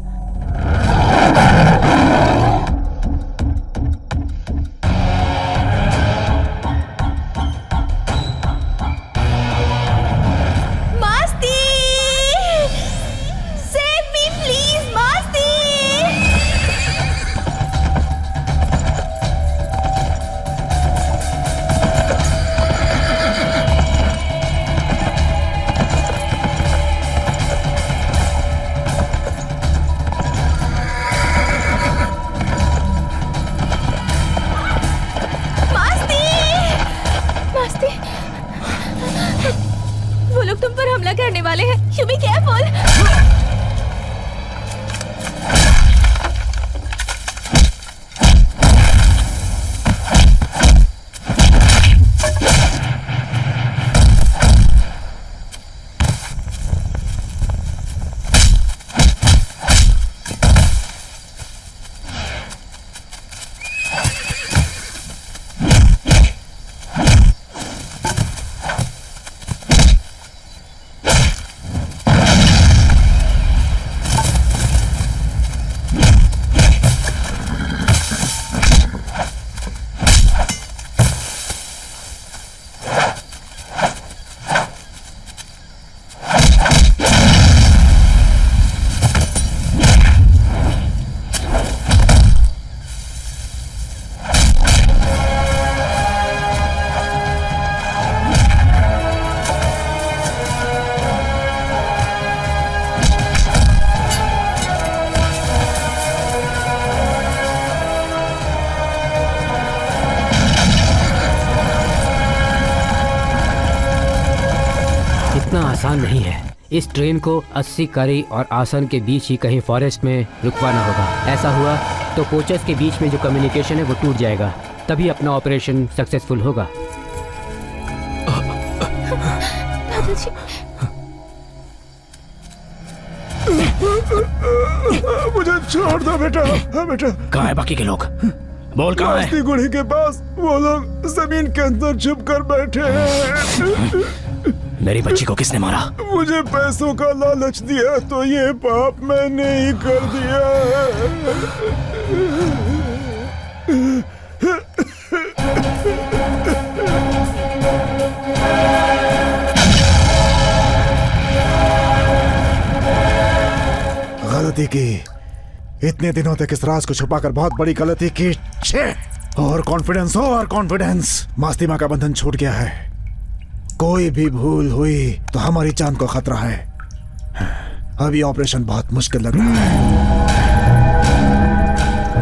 आसान नहीं है। इस ट्रेन को 80 करी और आसन के बीच ही कहीं फॉरेस्ट में रुकवाना होगा। ऐसा हुआ तो कोचेस के बीच में जो कम्युनिकेशन है वो टूट जाएगा, तभी अपना ऑपरेशन सक्सेसफुल होगा। दादाजी, मुझे छोड़ दो बेटा। बेटा कहाँ है बाकी के लोग? बोल कहाँ है? रास्ती गुड़ी के पास वो लोग जमीन के अंदर छुप कर बैठे हैं। मेरी बच्ची को किसने मारा? मुझे पैसों का लालच दिया तो ये पाप मैंने ही कर दिया। गलती की, इतने दिनों तक इस राज को छुपाकर बहुत बड़ी गलती की। और कॉन्फिडेंस, मास्तिमा का बंधन छूट गया है। कोई भी भूल हुई तो हमारी जान को खतरा है। अभी ऑपरेशन बहुत मुश्किल लग रहा है।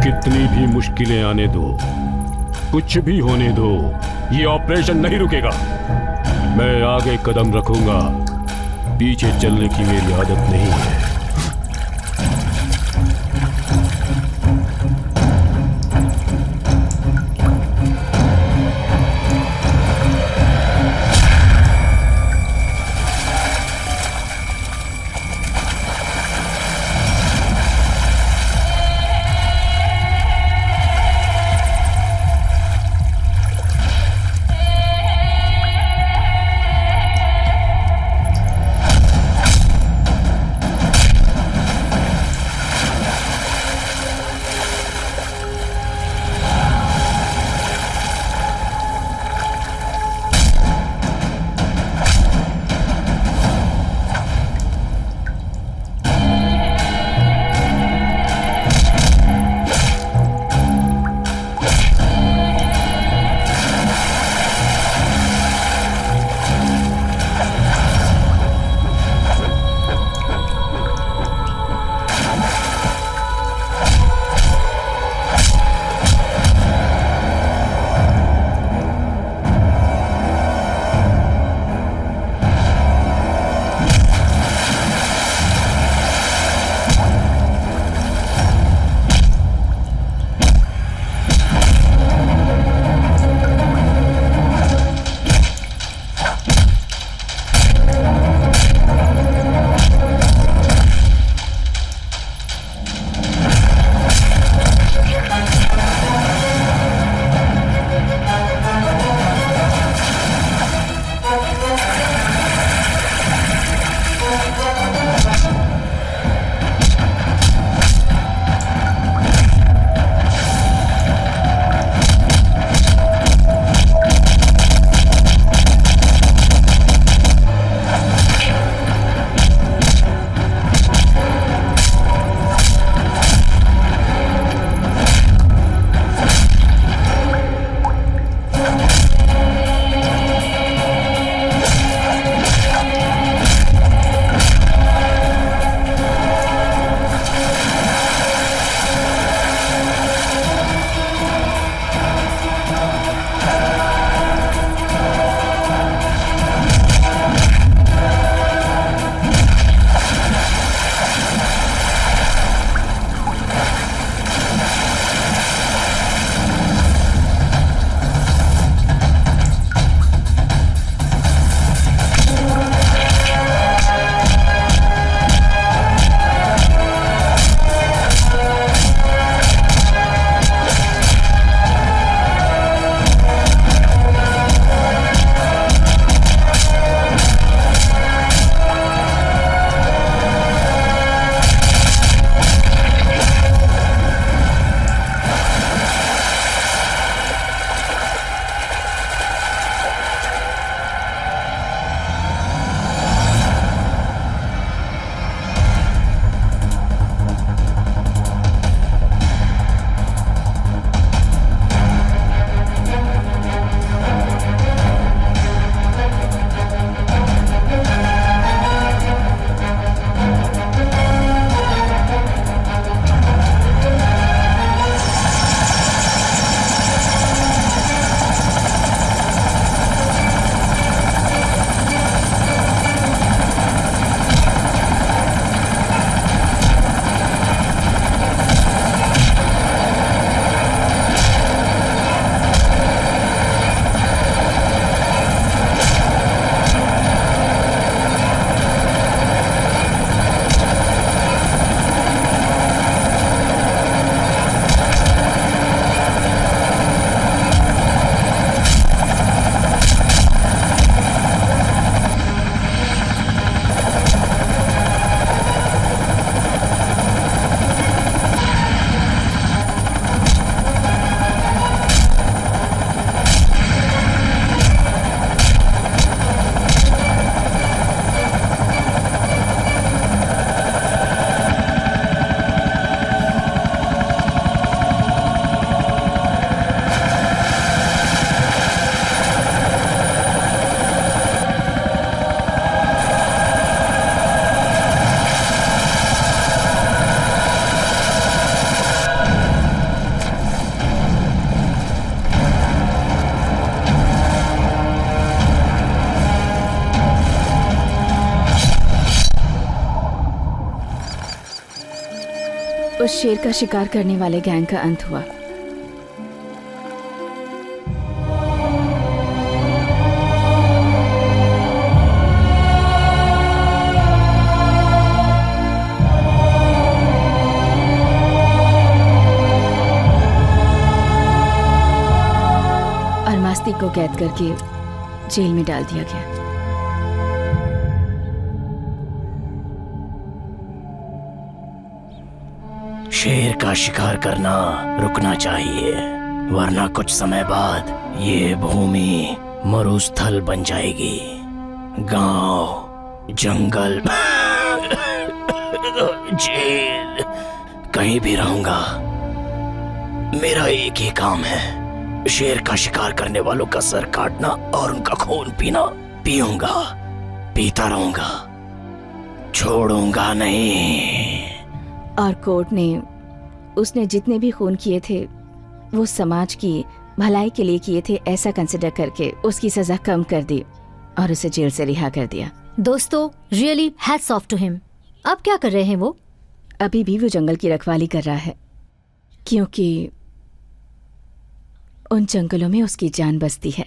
कितनी भी मुश्किलें आने दो, कुछ भी होने दो, ये ऑपरेशन नहीं रुकेगा। मैं आगे कदम रखूंगा, पीछे चलने की मेरी आदत नहीं है। शेर का शिकार करने वाले गैंग का अंत हुआ। और मास्ती को कैद करके जेल में डाल दिया गया। शेर का शिकार करना रुकना चाहिए, वरना कुछ समय बाद ये भूमि मरुस्थल बन जाएगी। गांव, जंगल, जेल, कहीं भी रहूंगा। मेरा एक ही काम है, शेर का शिकार करने वालों का सर काटना और उनका खून पीना। पीऊंगा, पीता रहूंगा, छोड़ूंगा नहीं। और कोर्ट ने उसने जितने भी खून किए थे वो समाज की भलाई के लिए किए थे, ऐसा कंसिडर करके उसकी सजा कम कर दी और उसे जेल से रिहा कर दिया। दोस्तों, really hats off to him. अब क्या कर रहे हैं वो? अभी भी वो जंगल की रखवाली कर रहा है, क्योंकि उन जंगलों में उसकी जान बसती है।